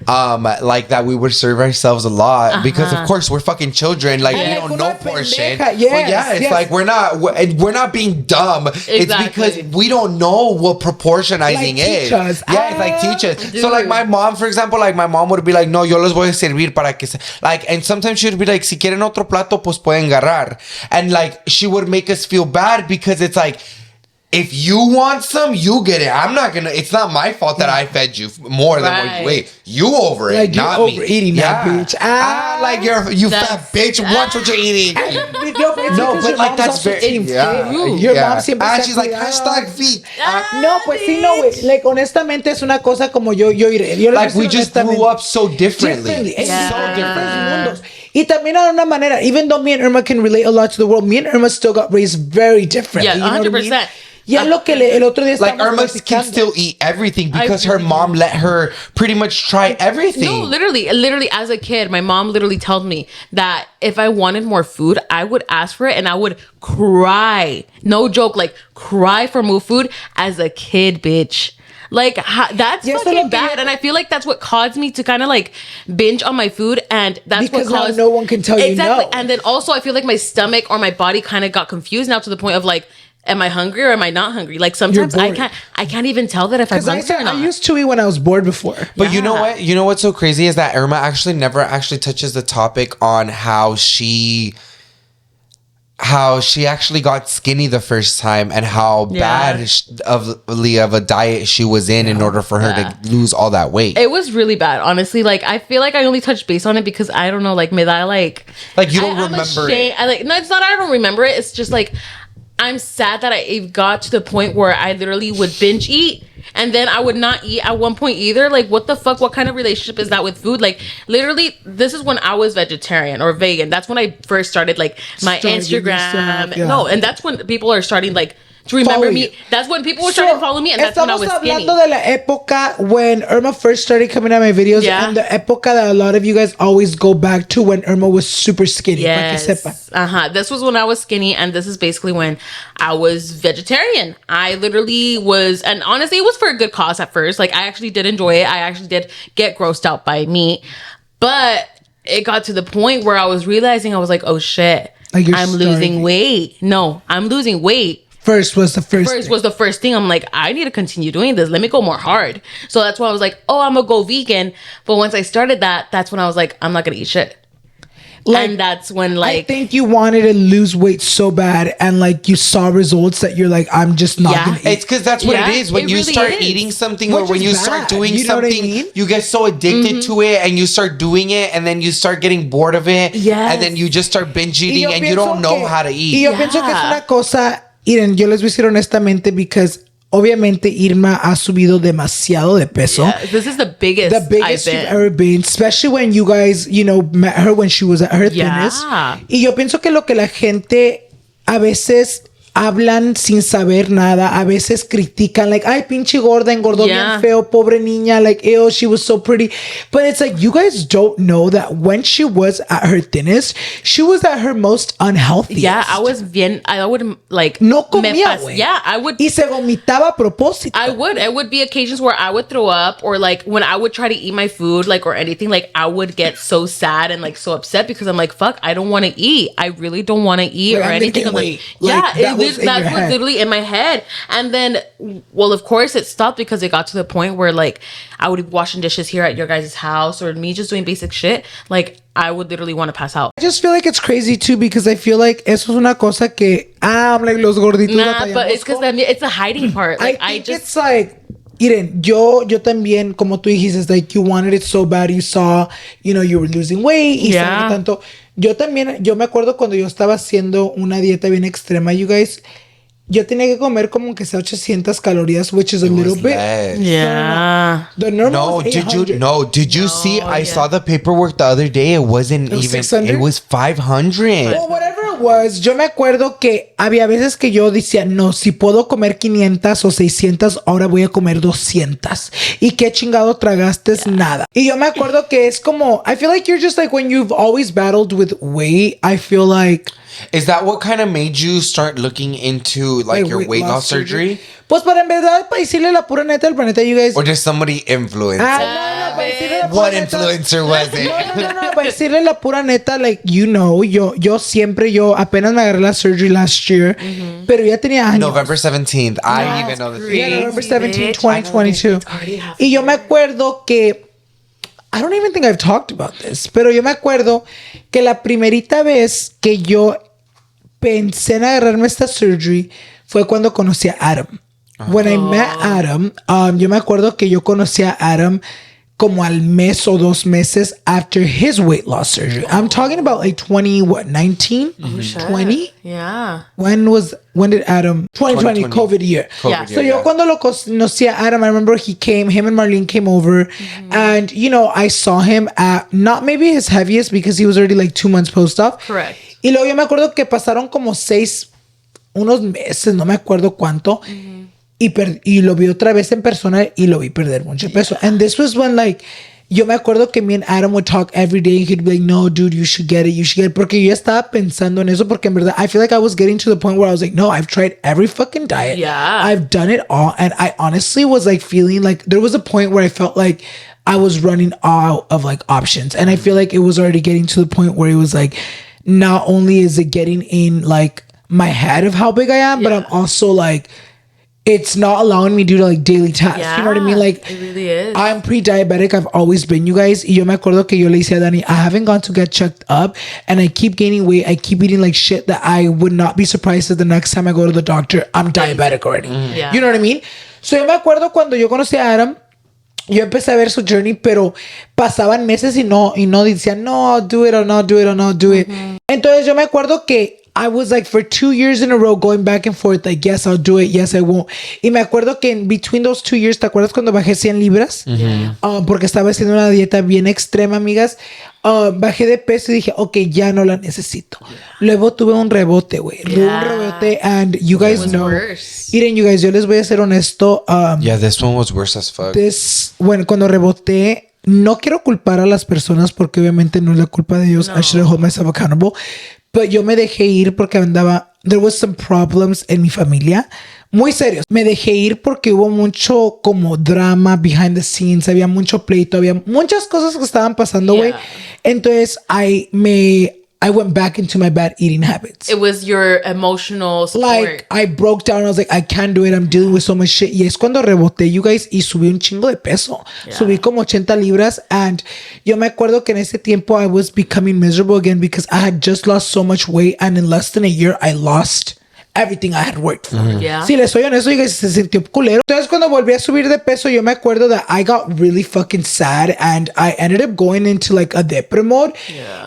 like, that we would serve ourselves a lot, because of course we're fucking children. Like, we don't know portion. Yes, it's like we're not being dumb. Exactly. It's because we don't know what proportionizing is. It's like teach us. So like my mom, for example, like my mom would be like, no, yo los voy a servir para que Like, and sometimes she would be like, si quieren otro plato, pues pueden agarrar. And like, she would make us feel bad because it's like, if you want some, you get it. I'm not gonna. It's not my fault that I fed you more than what you ate. You over it, like not you me. overeating that bitch. Like you fat bitch. Watch what you're eating. No, but like that's very Your mom siempre she's like #feet. No, pues sí, no, güey. Like honestamente es una cosa como yo iré. Like we just grew up so differently. So different. Y también de una manera, even though me and Irma can relate a lot to the world, me and Irma still got raised very differently. Yeah, 100%. Ya lo que el otro día like Irma can still eat everything because her mom let her pretty much try everything. No, literally as a kid, my mom literally told me that if I wanted more food, I would ask for it and I would cry. No joke, like cry for more food as a kid, bitch. Like that's fucking bad, and I feel like that's what caused me to kind of like binge on my food, and that's because what caused no one can tell you no. And then also I feel like my stomach or my body kind of got confused now to the point of like, am I hungry or am I not hungry? Like sometimes I can't even tell that if I'm hungry or not. I used to eat when I was bored before. But you know what? You know what's so crazy is that Irma actually never actually touches the topic on how she actually got skinny the first time and how bad of a diet she was in order for her to lose all that weight. It was really bad, honestly. Like I feel like I only touched base on it because I don't know, like me da like you don't remember it. No, it's not I don't remember it. It's just like I'm sad that I got to the point where I literally would binge eat and then I would not eat at one point either. Like, what the fuck? What kind of relationship is that with food? Like, literally, this is when I was vegetarian or vegan. That's when I first started, like, my Instagram. No, and that's when people are starting, like, to remember me. That's when people were starting to follow me, and that's when I was skinny. Estamos hablando de la época when Irma first started coming out my videos, and the época that a lot of you guys always go back to when Irma was super skinny. Yes. This was when I was skinny, and this is basically when I was vegetarian. I literally was, and honestly, it was for a good cause at first. Like, I actually did enjoy it. I actually did get grossed out by meat, but it got to the point where I was realizing, I was like, oh shit, like I'm losing weight. No, I'm losing weight. First was the first thing. I'm like, I need to continue doing this. Let me go more hard. So that's why I was like, oh, I'm gonna go vegan. But once I started that's when I was like, I'm not gonna eat shit. Like, and that's when I think you wanted to lose weight so bad, and like you saw results that you're like, I'm just not gonna eat. It's because that's what it is. When you really start eating something, or when you start doing something, you get so addicted to it, and you start doing it, and then you start getting bored of it, and then you just start binge eating, and you don't know how to eat. Y yo pienso que es una cosa. Miren, yo les voy a decir honestamente, because obviamente Irma ha subido demasiado de peso. Yeah, this is the biggest you've ever been, especially when you guys, met her when she was at her thinnest. Y yo pienso que lo que la gente a veces hablan sin saber nada, a veces critican, like, ay, pinche gorda, engordó bien feo, pobre niña, like, ew, she was so pretty. But it's like, you guys don't know that when she was at her thinnest, she was at her most unhealthy. Yeah, I would, like... No comía, güey. Yeah, I would... Y se vomitaba a propósito. I would. It would be occasions where I would throw up, or, like, when I would try to eat my food, like, or anything, like, I would get so sad and, like, so upset because I'm like, fuck, I don't want to eat. I really don't want to eat or anything. I'm like, that was literally in my head. And then, well, of course it stopped because it got to the point where, like, I would be washing dishes here at your guys' house, or me just doing basic shit. Like, I would literally want to pass out. I just feel like it's crazy too, because I feel like eso es una cosa que I'm like los gorditos. Nah, but it's because it's a hiding part. Like, I think it's like, miren, yo también, como tú dijiste, like, you wanted it so bad, you saw, you were losing weight, y tanto. Yo también, yo me acuerdo cuando yo estaba haciendo una dieta bien extrema, you guys, yo tenía que comer como que sea 800 calorías, which is a little bit. Yeah. The normal is 800. Did you see? I saw the paperwork the other day. It wasn't even. 600? It was 500. Well, whatever it was, yo me acuerdo que había veces que yo decía, no, si puedo comer 500 o 600, ahora voy a comer 200. ¿Y qué chingado tragaste? Nada. Y yo me acuerdo que es como, I feel like you're just like, when you've always battled with weight, I feel like... Is that what kind of made you start looking into like your weight loss surgery? Pues para en verdad, para decirle la pura neta del planeta, you guys. Or just somebody influenced? What influencer was it? No, para decirle la pura neta, like, yo apenas me agarré la surgery last year, pero ya tenía años. November 17th. I even know the November 17th, 2022. Y yo me acuerdo que I don't even think I've talked about this, pero yo me acuerdo que la primerita vez que yo pensé en agarrarme esta surgery fue cuando conocí a Adam. When I met Adam, yo me acuerdo que yo conocí a Adam como al mes o 2 meses after his weight loss surgery. I'm talking about like 19? 20? Yeah. When did Adam? 2020, COVID year. Yeah. So yo cuando lo conocí a Adam, I remember him and Marlene came over, and you know, I saw him at not maybe his heaviest because he was already like 2 months post-op. Correct. Y luego yo me acuerdo que pasaron como unos meses, no me acuerdo cuánto. Y lo vi otra vez en persona y lo vi perder mucho peso. And this was when like, yo me acuerdo que me and Adam would talk every day and he'd be like, no, dude, you should get it. Porque yo estaba pensando en eso porque en verdad, I feel like I was getting to the point where I was like, no, I've tried every fucking diet. Yeah. I've done it all. And I honestly was like feeling like, there was a point where I felt like I was running out of like options. And I feel like it was already getting to the point where it was like, not only is it getting in like my head of how big I am, but I'm also like, it's not allowing me to do like daily tasks. You know what I mean? Like, it really is. I'm pre-diabetic. I've always been, you guys. Y yo me acuerdo que yo le hice a Dani, I haven't gone to get checked up and I keep gaining weight. I keep eating like shit that I would not be surprised that the next time I go to the doctor, I'm diabetic already. Yeah. You know what I mean? So yo me acuerdo cuando yo conocí a Adam, yo empecé a ver su journey, pero pasaban meses y no decían, no, I'll do it or not do it or not do it. Entonces yo me acuerdo que I was like for 2 years in a row going back and forth, like, yes, I'll do it, yes, I won't. Y me acuerdo que in between those 2 years, ¿te acuerdas cuando bajé 100 libras? Porque estaba haciendo una dieta bien extrema, amigas. Bajé de peso y dije, ok, ya no la necesito. Luego tuve un rebote, güey. Un rebote, and you guys know. Miren, you guys, yo les voy a ser honesto. This one was worse as fuck. Bueno, cuando reboté, no quiero culpar a las personas porque obviamente no es la culpa de ellos. I should hold myself accountable. Pero yo me dejé ir porque there was some problems en mi familia. Muy serios. Me dejé ir porque hubo mucho como drama behind the scenes. Había mucho pleito. Había muchas cosas que estaban pasando, güey. Entonces, I went back into my bad eating habits. It was your emotional support. Like, I broke down. I was like, I can't do it. I'm dealing with so much shit. Y es cuando reboté, you guys, y subí un chingo de peso. Subí como 80 libras. And yo me acuerdo que en ese tiempo I was becoming miserable again because I had just lost so much weight. And in less than a year, I lost everything I had worked for. Si les soy honesto, you guys, se sintió culero. Entonces, cuando volví a subir de peso, yo me acuerdo that I got really fucking sad and I ended up going into like a depre mode.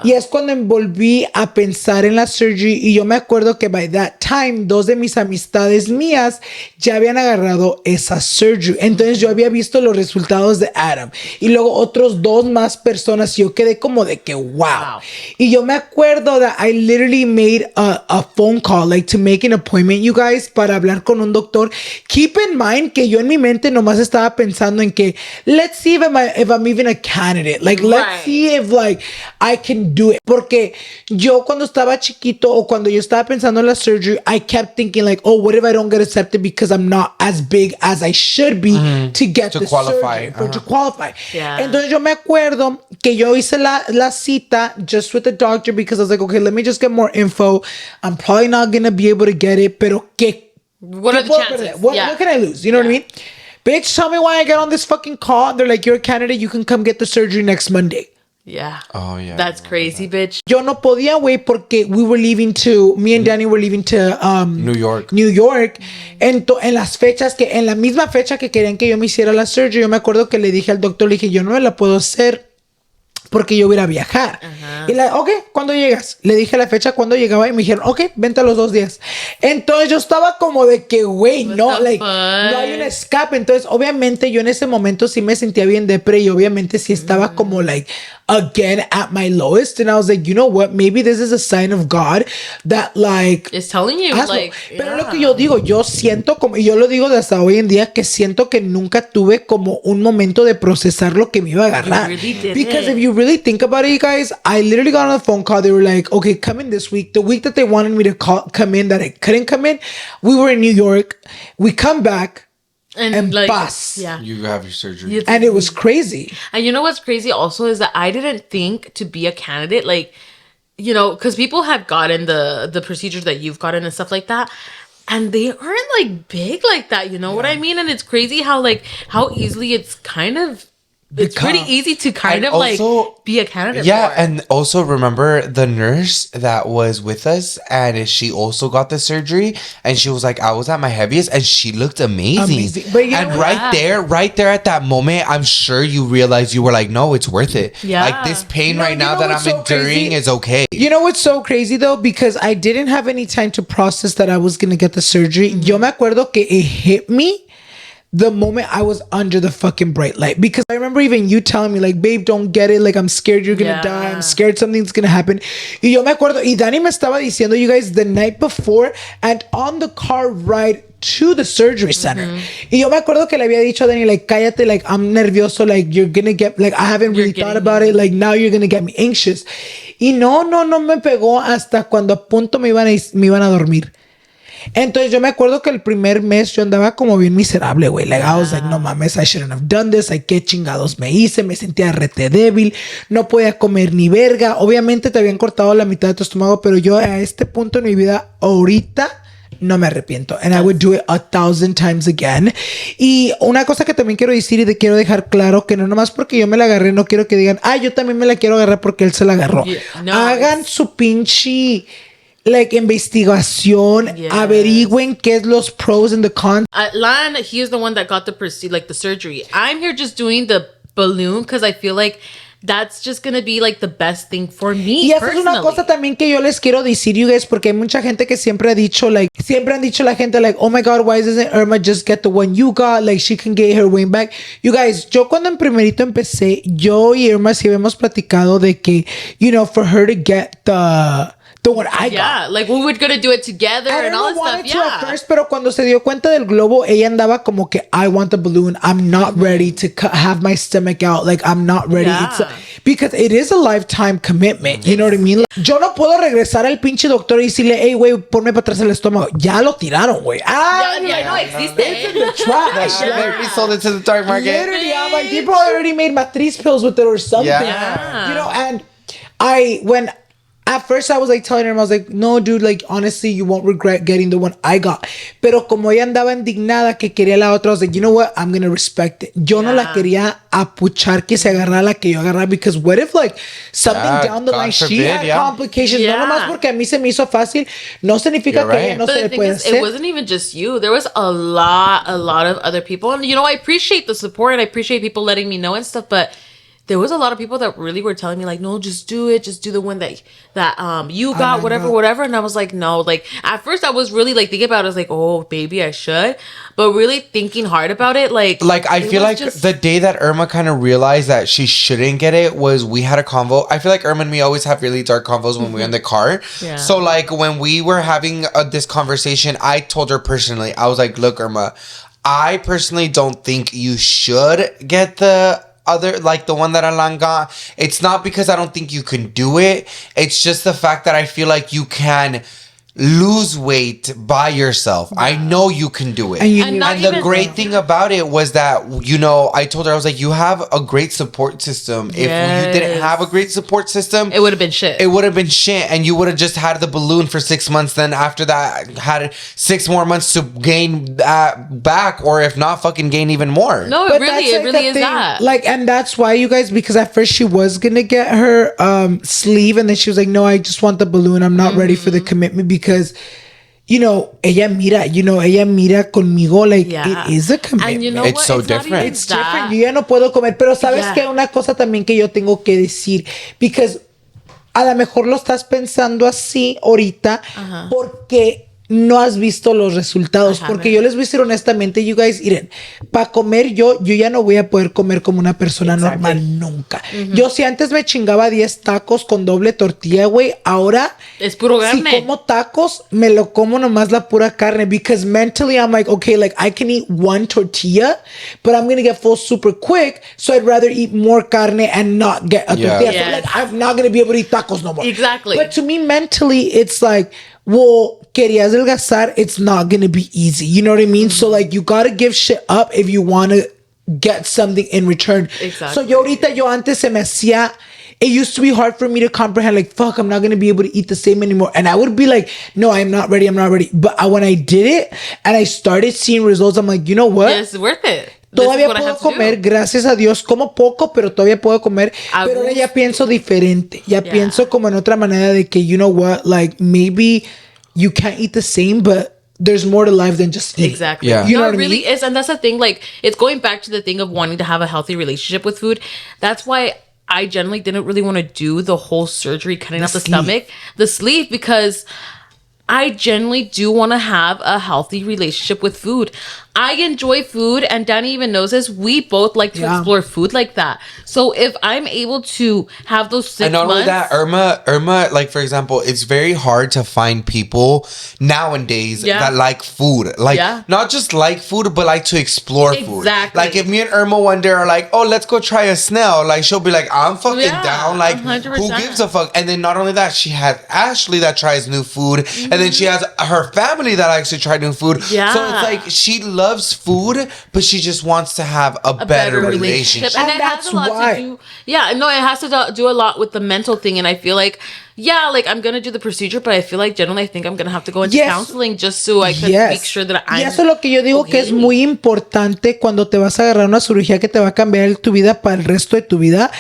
Y es cuando volví a pensar en la surgery y yo me acuerdo que by that time, 2 de mis amistades mías ya habían agarrado esa surgery. Entonces, yo había visto los resultados de Adam y luego otros 2 más personas y yo quedé como de que wow. Y yo me acuerdo that I literally made a phone call like to make an appointment, you guys, para hablar con un doctor. Keep in mind que yo en mi mente nomás estaba pensando en que let's see if I'm even a candidate. Like, let's see if like I can do it. Porque yo cuando estaba chiquito o cuando yo estaba pensando en la surgery, I kept thinking like, oh, what if I don't get accepted because I'm not as big as I should be to get the qualify. surgery, to qualify. Entonces yo me acuerdo que yo hice la cita just with the doctor because I was like, okay, let me just get more info. I'm probably not going to be able to get it, pero what are the chances? What can I lose? You know what I mean? Bitch, tell me why I get on this fucking call and they're like, you're a candidate, you can come get the surgery next Monday. Yeah. Oh, yeah. That's crazy, bitch. Yo no podía, güey, porque me and Danny were leaving to New York. En las fechas en la misma fecha que querían que yo me hiciera la surgery, yo me acuerdo que le dije al doctor, le dije, yo no me la puedo hacer porque yo voy a ir a viajar. Y ok, ¿cuándo llegas? Le dije la fecha cuando llegaba y me dijeron, ok, vente a los 2 días. Entonces yo estaba como de que, güey, no hay un escape. Entonces, obviamente, yo en ese momento sí me sentía bien depre y obviamente sí estaba como like, again at my lowest. And I was like, you know what? Maybe this is a sign of God that like... It's telling you, hazlo. like... Pero lo que yo digo, yo siento como... Y yo lo digo de hasta hoy en día que siento que nunca tuve como un momento de procesar lo que me iba a agarrar. Because if you really think about it, you guys, I literally got on a phone call. They were like, okay, come in this week. The week that they wanted me to come in, that I couldn't come in, we were in New York. We come back and like, bus. Yeah. You have your surgery. And it was crazy. And you know what's crazy also is that I didn't think to be a candidate, like, you know, because people have gotten the procedures that you've gotten and stuff like that. And they aren't like big like that, you know what I mean? And it's crazy how easily it's kind of it's pretty easy to kind of also, like be a candidate. Yeah, for. And also remember the nurse that was with us, and she also got the surgery, and she was like, I was at my heaviest, and she looked amazing. But and right there at that moment, I'm sure you realized you were like, no, it's worth it. Yeah. Like this pain right now that I'm enduring is okay. You know what's so crazy though? Because I didn't have any time to process that I was gonna get the surgery. Yo me acuerdo que it hit me the moment I was under the fucking bright light, because I remember even you telling me like, babe, don't get it, like I'm scared you're gonna die, I'm scared something's gonna happen. Y yo me acuerdo, y Danny me estaba diciendo, you guys, the night before and on the car ride to the surgery center. Y yo me acuerdo que le había dicho a Danny, like, cállate, like I'm nervioso, like you're gonna get, like I haven't really thought about it, like now you're gonna get me anxious. Y no me pegó hasta cuando a punto me iban a dormir. Entonces yo me acuerdo que el primer mes yo andaba como bien miserable, güey. Like, I was like, no mames, I shouldn't have done this. Like, qué chingados me hice. Me sentía rete débil. No podía comer ni verga. Obviamente te habían cortado la mitad de tu estómago, pero yo a este punto en mi vida, ahorita, no me arrepiento. And I would do it 1,000 times again. Y una cosa que también quiero decir y te quiero dejar claro, que no nomás porque yo me la agarré, no quiero que digan, yo también me la quiero agarrar porque él se la agarró. Yeah, no, hagan su pinche... like investigación, averigüen qué es los pros and the cons. Lan, he is the one that got the surgery. I'm here just doing the balloon because I feel like that's just gonna be like the best thing for me. Y esa es una cosa también que yo les quiero decir, you guys, porque hay mucha gente que siempre ha dicho, like, siempre han dicho la gente, like, oh my God, why doesn't Irma just get the one you got? Like, she can get her weight back. You guys, yo cuando en primerito empecé, yo y Irma sí habíamos platicado de que, you know, for her to get the one I got. Yeah, like we were gonna do it together and all that stuff. Yeah. At first, pero cuando se dio cuenta del globo, ella andaba como que I want the balloon. I'm not ready to have my stomach out. Like I'm not ready. Yeah. Because it is a lifetime commitment. You know what I mean? Like, yo no puedo regresar al pinche doctor y decirle, hey, güey, ponme para atrás el estómago. Ya lo tiraron, güey. Ya no existe. It's in the trash. They sold it to the dark market. Literally, I'm like, people already made matriz pills with it or something. Yeah. You know, and at first, I was like telling her, I was like, no, dude, like, honestly, you won't regret getting the one I got. Pero como ella andaba indignada que quería la otra, I was like, you know what? I'm going to respect it. Yo no la quería apuchar que se agarrara la que yo agarrara, because what if, like, something down the line, she had complications. No nomás porque a mí se me hizo fácil, no significa que ella no se le puede hacer. It wasn't even just you. There was a lot of other people. And, you know, I appreciate the support and I appreciate people letting me know and stuff, but there was a lot of people that really were telling me like, no, just do it. Just do the one that you got, whatever. And I was like, no. Like, at first I was really like thinking about it. I was like, oh, maybe I should. But really thinking hard about it, like I feel like the day that Irma kind of realized that she shouldn't get it was we had a convo. I feel like Irma and me always have really dark convos when we're in the car. Yeah. So like when we were having this conversation, I told her personally, I was like, look, Irma, I personally don't think you should get the other, like the one that Alan got. It's not because I don't think you can do it. It's just the fact that I feel like you can lose weight by yourself. Yeah. I know you can do it. And the great thing about it was that, you know, I told her, I was like, you have a great support system. If you didn't have a great support system, it would have been shit. And you would have just had the balloon for 6 months. Then after that, had 6 more months to gain that back, or if not, fucking gain even more. No, it really is that. Like, and that's why, you guys, because at first she was gonna get her sleeve, and then she was like, no, I just want the balloon. I'm not ready for the commitment, because, you know, ella mira conmigo, like, it is a commitment. And you know it's what? So different. It's different. Yo ya no puedo comer. Pero ¿sabes qué? Una cosa también que yo tengo que decir. Because a lo mejor lo estás pensando así ahorita porque no has visto los resultados. Porque yo les voy a decir honestamente, you guys, miren, para comer yo ya no voy a poder comer como una persona normal nunca. Yo si antes me chingaba 10 tacos con doble tortilla, güey, ahora es puro carne. Si como tacos, me lo como nomás la pura carne, because mentally I'm like, okay, like I can eat one tortilla, but I'm gonna get full super quick, so I'd rather eat more carne and not get a tortilla. So like I'm not gonna be able to eat tacos no more. Exactly. But to me, mentally, it's like, well, querías adelgazar, it's not gonna be easy. You know what I mean? So like, you gotta give shit up if you want to get something in return. Exactly. So yo antes se me hacía, it used to be hard for me to comprehend, like, fuck, I'm not gonna be able to eat the same anymore. And I would be like, no, I'm not ready. But when I did it and I started seeing results, I'm like, you know what? It's worth it. todavía puedo comer, gracias a Dios, como poco, pero todavía puedo comer. Pero ahora ya pienso diferente. Ya pienso como en otra manera de que, you know what, like, maybe you can't eat the same, but there's more to life than just eating. Exactly. Yeah. You know what it really is. And that's the thing, like, it's going back to the thing of wanting to have a healthy relationship with food. That's why I generally didn't really want to do the whole surgery cutting out the stomach, the sleeve, because I generally do want to have a healthy relationship with food. I enjoy food, and Danny even knows this. We both like to explore food like that. So if I'm able to have those 6 months... And not only that, Irma, like, for example, it's very hard to find people nowadays that like food. Like, not just like food, but like to explore food. Exactly. Like, if me and Irma one day are like, oh, let's go try a snail, like, she'll be like, I'm fucking down. Like, 100%. Who gives a fuck? And then not only that, she has Ashley that tries new food, and then she has her family that likes to try new food. Yeah. So it's like, she loves food, but she just wants to have a better relationship. And it has a lot to do. Yeah, no, it has to do a lot with the mental thing. And I feel like, like, I'm gonna do the procedure, but I feel like generally I think I'm gonna have to go into counseling just so I can make sure that I'm... Y eso es lo que yo digo que es muy importante cuando te vas a agarrar una cirugía que te va a cambiar tu vida para el resto de tu vida,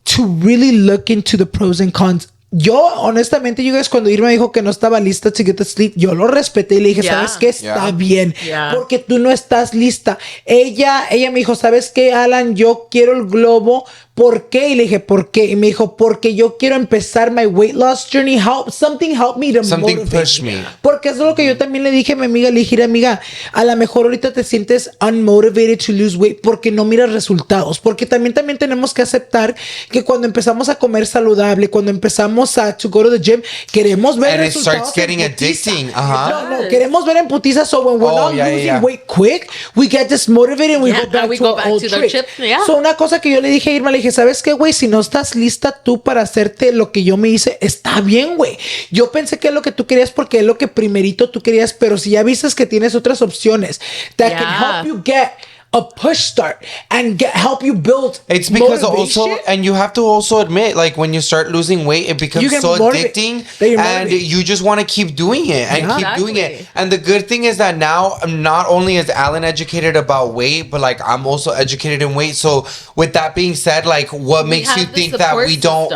to really look into the pros and cons. Yo, honestamente, you guys, cuando Irma dijo que no estaba lista to get the sleep, yo lo respeté y le dije, ¿sabes qué? Está bien. Porque tú no estás lista. Ella me dijo, ¿sabes qué, Alan? Yo quiero el globo. ¿Por qué? Y le dije, ¿por qué? Y me dijo, porque yo quiero empezar my weight loss journey. Something help me to motivate. Push me. Porque eso es lo que yo también le dije a mi amiga. Le dije, amiga, a lo mejor ahorita te sientes unmotivated to lose weight porque no miras resultados. Porque también tenemos que aceptar que cuando empezamos a comer saludable, cuando empezamos to go to the gym, queremos ver resultados. And it starts getting addicting. No, queremos ver en putiza. So when we're not losing weight quick, we get dismotivated and we go back to our old trick. So una cosa que yo le dije a Irma, le dije, ¿sabes qué, güey? Si no estás lista tú para hacerte lo que yo me hice, está bien, güey. Yo pensé que es lo que tú querías porque es lo que primerito tú querías, pero si ya viste que tienes otras opciones that can help you get a push start and help you build. It's because also, and you have to also admit, like, when you start losing weight, it becomes so addicting, and you just want to keep doing it and keep doing it. And the good thing is that now, not only is Alan educated about weight, but like I'm also educated in weight. So with that being said, like, what makes you think that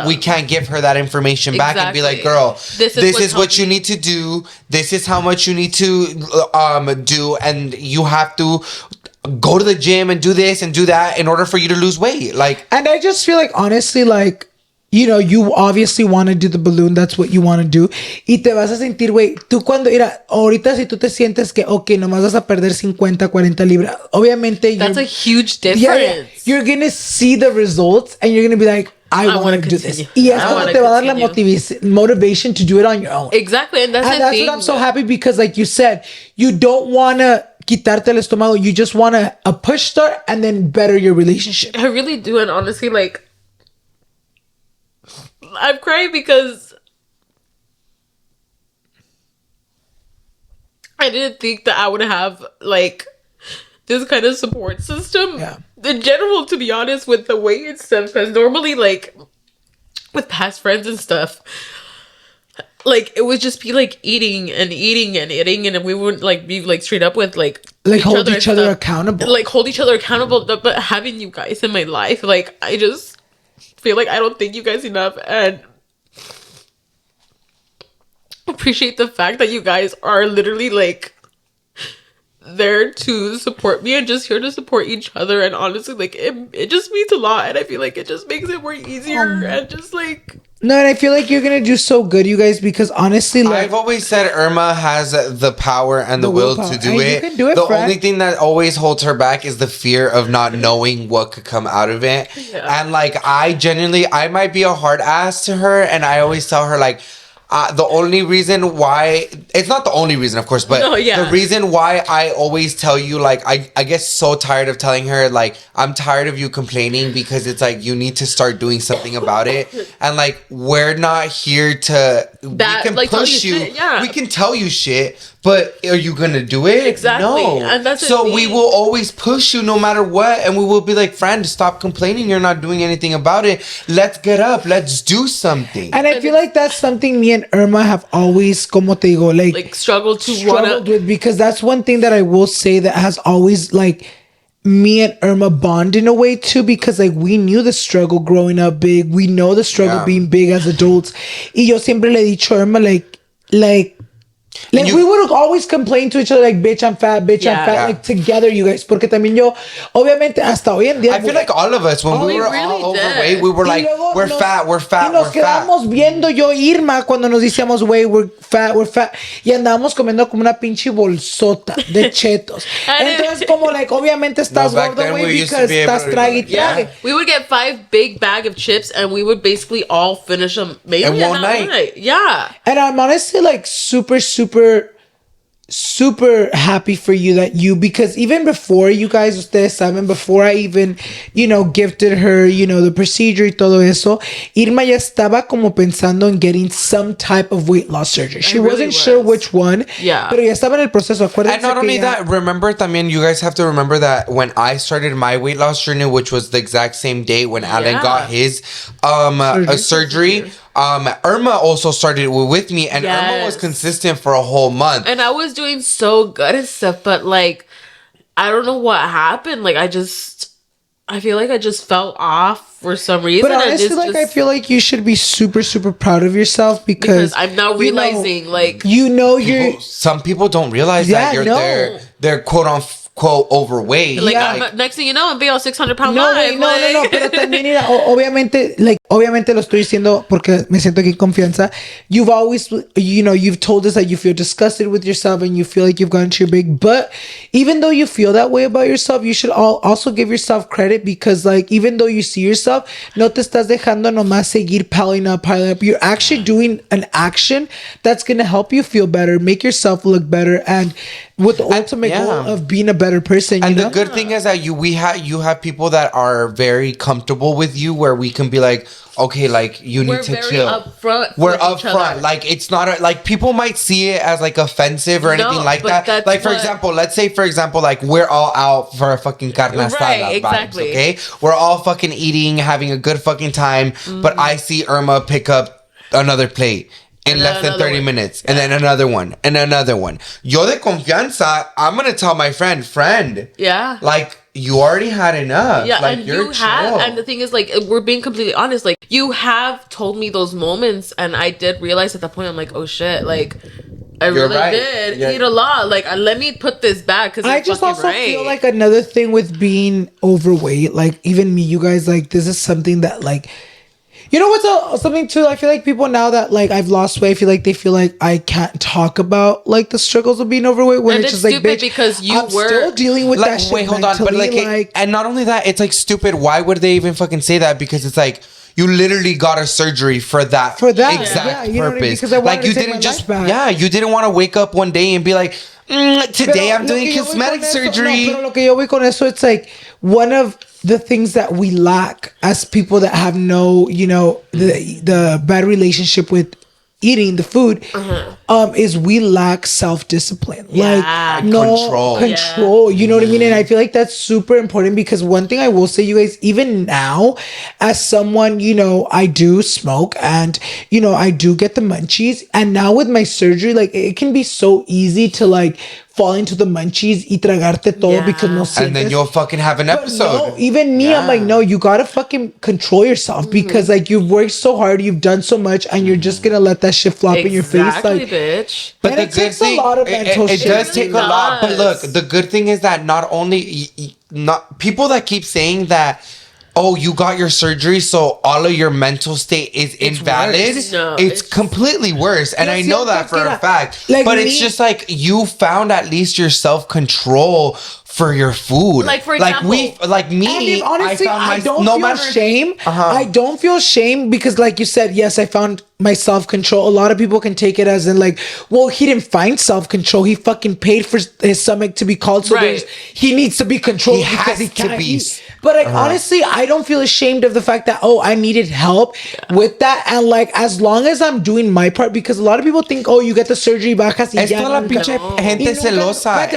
we can't give her that information back and be like, girl, this is what you need to do. This is how much you need to do, and you have to go to the gym and do this and do that in order for you to lose weight. Like, and I just feel like, honestly, like, you know, you obviously want to do the balloon. That's what you want to do. Y te vas a sentir, güey, tú cuando, mira, ahorita si tú te sientes que, okay, nomás vas a perder 50, 40 libras. Obviamente, that's a huge difference. Yeah, you're going to see the results and you're going to be like, I want to do this. Y es cuando te va a dar la motivation to do it on your own. Exactly. And that's what I'm so happy because, like you said, you don't want to quitarte el estómago. You just want a push start and then better your relationship. I really do. And honestly, like, I'm crying because I didn't think that I would have, like, this kind of support system in general, to be honest, with the weight and stuff. Because normally, like, with past friends and stuff, like, it would just be like eating, and we wouldn't like be like straight up with like hold each other accountable. Like, hold each other accountable. But having you guys in my life, like, I just feel like I don't thank you guys enough, and appreciate the fact that you guys are literally like there to support me and just here to support each other. And honestly, like, it just means a lot, and I feel like it just makes it more easier and just like. No, and I feel like you're gonna do so good, you guys, because honestly, like, I've always said Irma has the power and the will to do it. You can do it. The only thing that always holds her back is the fear of not knowing what could come out of it. Yeah. And like, I might be a hard ass to her, and I always tell her, like, the only reason why, it's not the only reason, of course, but the reason why I always tell you, like, I get so tired of telling her, like, I'm tired of you complaining, because it's like, you need to start doing something about it. And like, we're not here to, we can like, push you, we can tell you shit, but are you gonna do it? Exactly. No. And that's so we will always push you no matter what, and we will be like, friend, stop complaining, you're not doing anything about it. Let's get up, let's do something. And I feel like that's something me and Irma have always, como te digo, like struggled with, because that's one thing that I will say that has always, like, me and Irma bond in a way too, because like we knew the struggle growing up big. We know the struggle being big as adults. Y yo siempre le he dicho a Irma like we would always complain to each other like, bitch, I'm fat, bitch, I'm fat. Like together, you guys. Porque también yo, obviamente, hasta hoy en día. I feel like all of us, when we were really all overweight, we were like, we're fat. Y nos quedamos viendo yo Irma cuando nos decíamos, wey, we're fat. Y andábamos comiendo como una pinche bolsota de chetos. Entonces, como like, obviamente estás gordo, güey, because estás trague. We would get 5 big bag of chips and we would basically all finish them maybe in one night. Yeah. And I'm honestly like super happy for you because even before you guys, ustedes saben, before I even, gifted her, the procedure y todo eso, Irma ya estaba como pensando en getting some type of weight loss surgery. She wasn't sure which one. Yeah. Pero ya estaba en el proceso. And not only that, remember también, you guys have to remember that when I started my weight loss journey, which was the exact same day when Alan got his surgery. Irma also started with me, and Irma was consistent for a whole month. And I was doing so good and stuff, but like, I don't know what happened. Like, I feel like I just fell off for some reason. But honestly, I feel like you should be super, super proud of yourself because I'm now realizing, some people don't realize that they're quote unquote overweight. Next thing you know, I'm being 600 pounds live. No. Pero también mira, obviamente lo estoy diciendo porque me siento aquí en confianza. You've always, you've told us that you feel disgusted with yourself and you feel like you've gone too big. But even though you feel that way about yourself, you should also give yourself credit because like, even though you see yourself, no te estás dejando nomás seguir piling up. You're actually doing an action that's going to help you feel better, make yourself look better, and with the ultimate goal of being a better person. And the good thing is that you have people that are very comfortable with you, where we can be like, okay, like you need to chill. We're upfront. Like it's not like people might see it as like offensive or anything like that. Like let's say for example, like we're all out for a fucking carne asada vibes, okay? We're all fucking eating, having a good fucking time, but I see Irma pick up another plate in less than 30 minutes. And then another one. And another one. Yo de confianza, I'm going to tell my friend. Yeah. Like, you already had enough. Yeah, like, and you have. And the thing is, like, we're being completely honest. Like, you have told me those moments. And I did realize at that point, I'm like, oh, shit. Like, I really did eat a lot. Like, let me put this back. Because I just also feel like another thing with being overweight, like, even me, you guys, like, this is something that, like, you know what's something too? I feel like people now that like I've lost weight, I feel like they feel like I can't talk about like the struggles of being overweight. When and it's just like, bitch, because I'm still dealing with that shit. Wait, hold on, but like, and not only that, it's like stupid. Why would they even fucking say that? Because it's like you literally got a surgery for that exact purpose. Because I wanted to take my life back. You didn't want to wake up one day and be like, today I'm doing cosmetic surgery. Pero lo que yo voy con eso, it's like one of the things that we lack as people that have no, the bad relationship with eating the food, is we lack self-discipline. Yeah. Like control. You know what I mean? And I feel like that's super important because one thing I will say, you guys, even now, as someone, I do smoke and, I do get the munchies. And now with my surgery, like it can be so easy to like fall into the munchies y tragarte todo because no sientes. And then you'll fucking have an episode. No, even me, I'm like, no, you gotta fucking control yourself because like you've worked so hard, you've done so much, and you're just gonna let that shit flop in your face. Like, bitch. But the good thing, it does take a lot. But look, the good thing is that not only people that keep saying that, oh, you got your surgery, so all of your mental state is invalid. No, it's completely worse. And I know that for a fact. Like but it's just like you found at least your self-control for your food. Like, for example, me, honestly, I don't feel shame. I don't feel shame because, like you said, yes, I found my self-control. A lot of people can take it as in like, well, he didn't find self-control. He fucking paid for his stomach to be called. So he needs to be controlled because he can't eat. But like, honestly, I don't feel ashamed of the fact that, I needed help with that. And like, as long as I'm doing my part, because a lot of people think, you get the surgery, bajas y ya. La pinche gente celosa.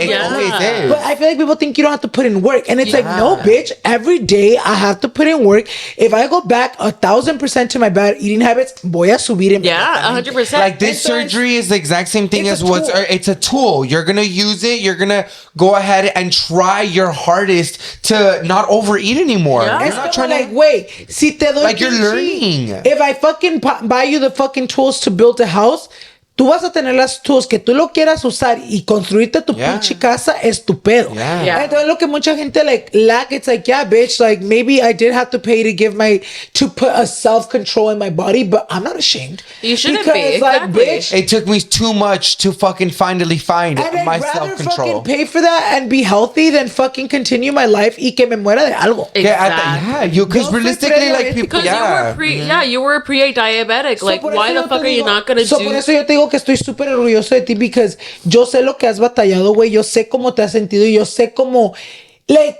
But I feel like people think you don't have to put in work. And it's like, no, bitch, every day I have to put in work. If I go back 1,000% to my bad eating habits, voy a subir. Yeah, 100%. Like this surgery is the exact same thing as it's a tool. You're gonna use it. You're gonna go ahead and try your hardest to not overeat anymore. Yeah. You're not trying like, wait, si te doy like you're learning. If I fucking buy you the fucking tools to build a house, tú vas a tener las tools que tú lo quieras usar y construirte tu pinche casa, es tu pedo. Entonces lo que mucha gente like lack, it's like, yeah, bitch, like maybe I did have to pay to put a self-control in my body, but I'm not ashamed. You shouldn't be. Exactly. Like, bitch, it took me too much to fucking finally find my self-control. I'd rather fucking pay for that and be healthy than fucking continue my life y que me muera de algo. Exactly. Because realistically, like people, you were pre-diabetic. Like, why the fuck are you not gonna do? Por eso yo te digo que estoy súper orgulloso de ti, because yo sé lo que has batallado, güey. Yo sé cómo te has sentido y yo sé cómo, like,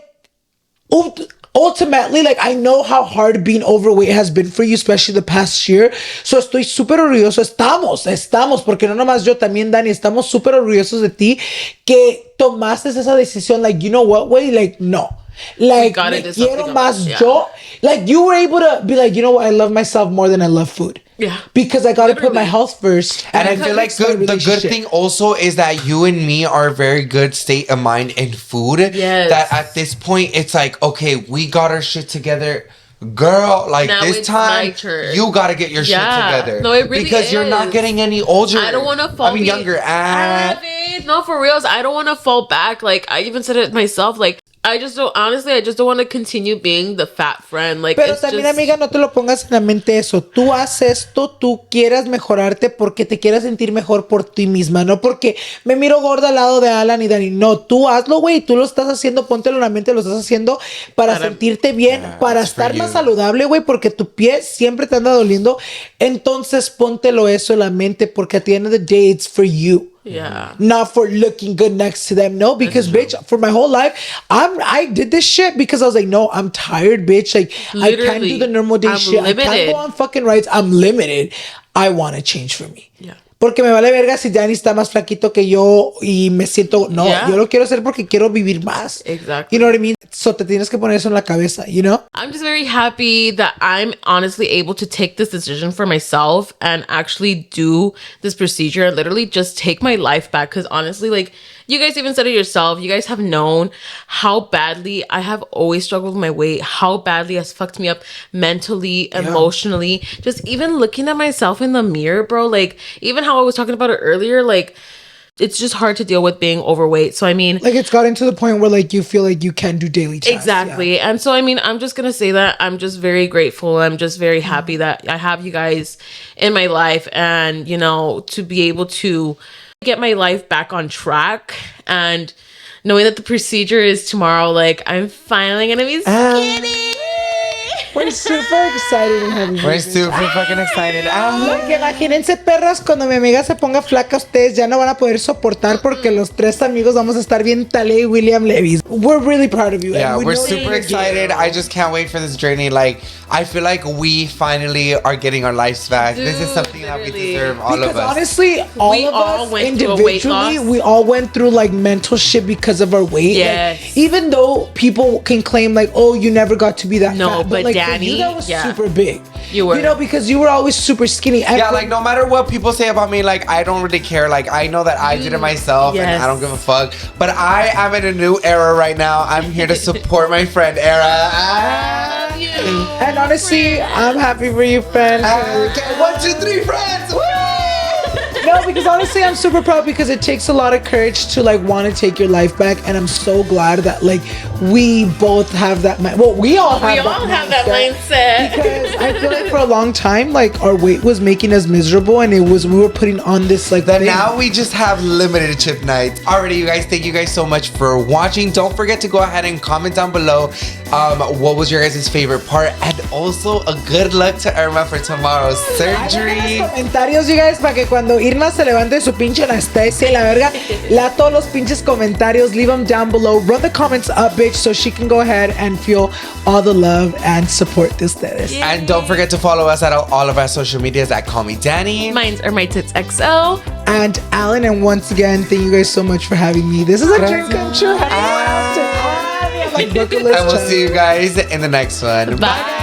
ultimately, like, I know how hard being overweight has been for you, especially the past year. So estoy súper orgulloso. Estamos, porque no nomás yo, también Dani, estamos súper orgullosos de ti que tomaste esa decisión. Like, you know what, güey? Like, no. Like, me quiero más yo. Like, you were able to be like, you know what? I love myself more than I love food. Yeah. Because I gotta put my health first. And I feel like the good thing also is that you and me are a very good state of mind in food. Yes. That at this point, it's like, okay, we got our shit together. Girl, like now this time, you gotta get your shit together. No, it really because you're not getting any older. I don't want to fall. Younger. No, for reals, I don't want to fall back. Like, I even said it myself. Like, I just don't want to continue being the fat friend. Like, pero también, amiga, no te lo pongas en la mente eso. Tú haces esto, tú quieras mejorarte porque te quieras sentir mejor por ti misma, no porque me miro gorda al lado de Alan y Dani. No, tú hazlo, güey. Tú lo estás haciendo, póntelo en la mente, lo estás haciendo para sentirte bien, para estar más saludable, güey, porque tu pie siempre te anda doliendo. Entonces, póntelo eso en la mente porque at the end of the day, it's for you. Yeah. Not for looking good next to them. No, because bitch, for my whole life, I did this shit because I was like, no, I'm tired, bitch. Like, literally, I can't do the normal day shit. Limited. I can't go on fucking rides. I'm limited. I want to change for me. Yeah. Porque me vale verga si Danny está más flaquito que yo y me siento... No, yo lo quiero hacer porque quiero vivir más. Exactly. You know what I mean? So te tienes que poner eso en la cabeza, you know? I'm just very happy that I'm honestly able to take this decision for myself and actually do this procedure and literally just take my life back. Because honestly, like, you guys even said it yourself. You guys have known how badly I have always struggled with my weight, how badly it has fucked me up mentally, emotionally. Just even looking at myself in the mirror, bro. Like, even how I was talking about it earlier, like, it's just hard to deal with being overweight. So, I mean... Like, it's gotten to the point where, like, you feel like you can't do daily tasks. Exactly. Yeah. And so, I mean, I'm just going to say that I'm just very grateful. I'm just very happy that I have you guys in my life and, you know, to be able to get my life back on track and knowing that the procedure is tomorrow, like, I'm finally going to be skinny. We're super excited and happy. We're super fucking excited. Like, imagínense, perras, cuando mi amiga se ponga flaca, ustedes ya no van a poder soportar porque los tres amigos vamos a estar bien Tale y William Levis. We're really proud of you. Yeah, we're super excited. I just can't wait for this journey. Like, I feel like we finally are getting our lives back. Dude, this is something that we deserve, all of us. Honestly, all of us individually, we all went through like mental shit because of our weight. Yes. Like, even though people can claim like, oh, you never got to be that fat. But like, Danny, you, that was super big. You were. You know, because you were always super skinny. Yeah, like no matter what people say about me, like I don't really care. Like I know that I did it myself and I don't give a fuck. But I am in a new era right now. I'm here to support my friend Era. I love you. And honestly, I'm happy for you, friend. Okay, 1, 2, 3, friends. Woo! No, because honestly, I'm super proud because it takes a lot of courage to like want to take your life back, and I'm so glad that like we both have that. We all have that mindset. Because I feel like for a long time, like our weight was making us miserable, and we were putting on this like. Then now we just have limited chip nights. Alrighty, you guys, thank you guys so much for watching. Don't forget to go ahead and comment down below. What was your guys' favorite part, and also a good luck to Irma for tomorrow's surgery. Comentarios, you guys, para que cuando Irma se levante su pinche anestesia y la verga, la todos los pinches comentarios, leave them down below. Run the comments up, bitch, so she can go ahead and feel all the love and support de ustedes. Yay. And don't forget to follow us at all of our social medias at Call Me Danny. Mine's are my tits XO. And Alan, and once again, thank you guys so much for having me. This is a dream come true. And we'll see you guys in the next one. Bye.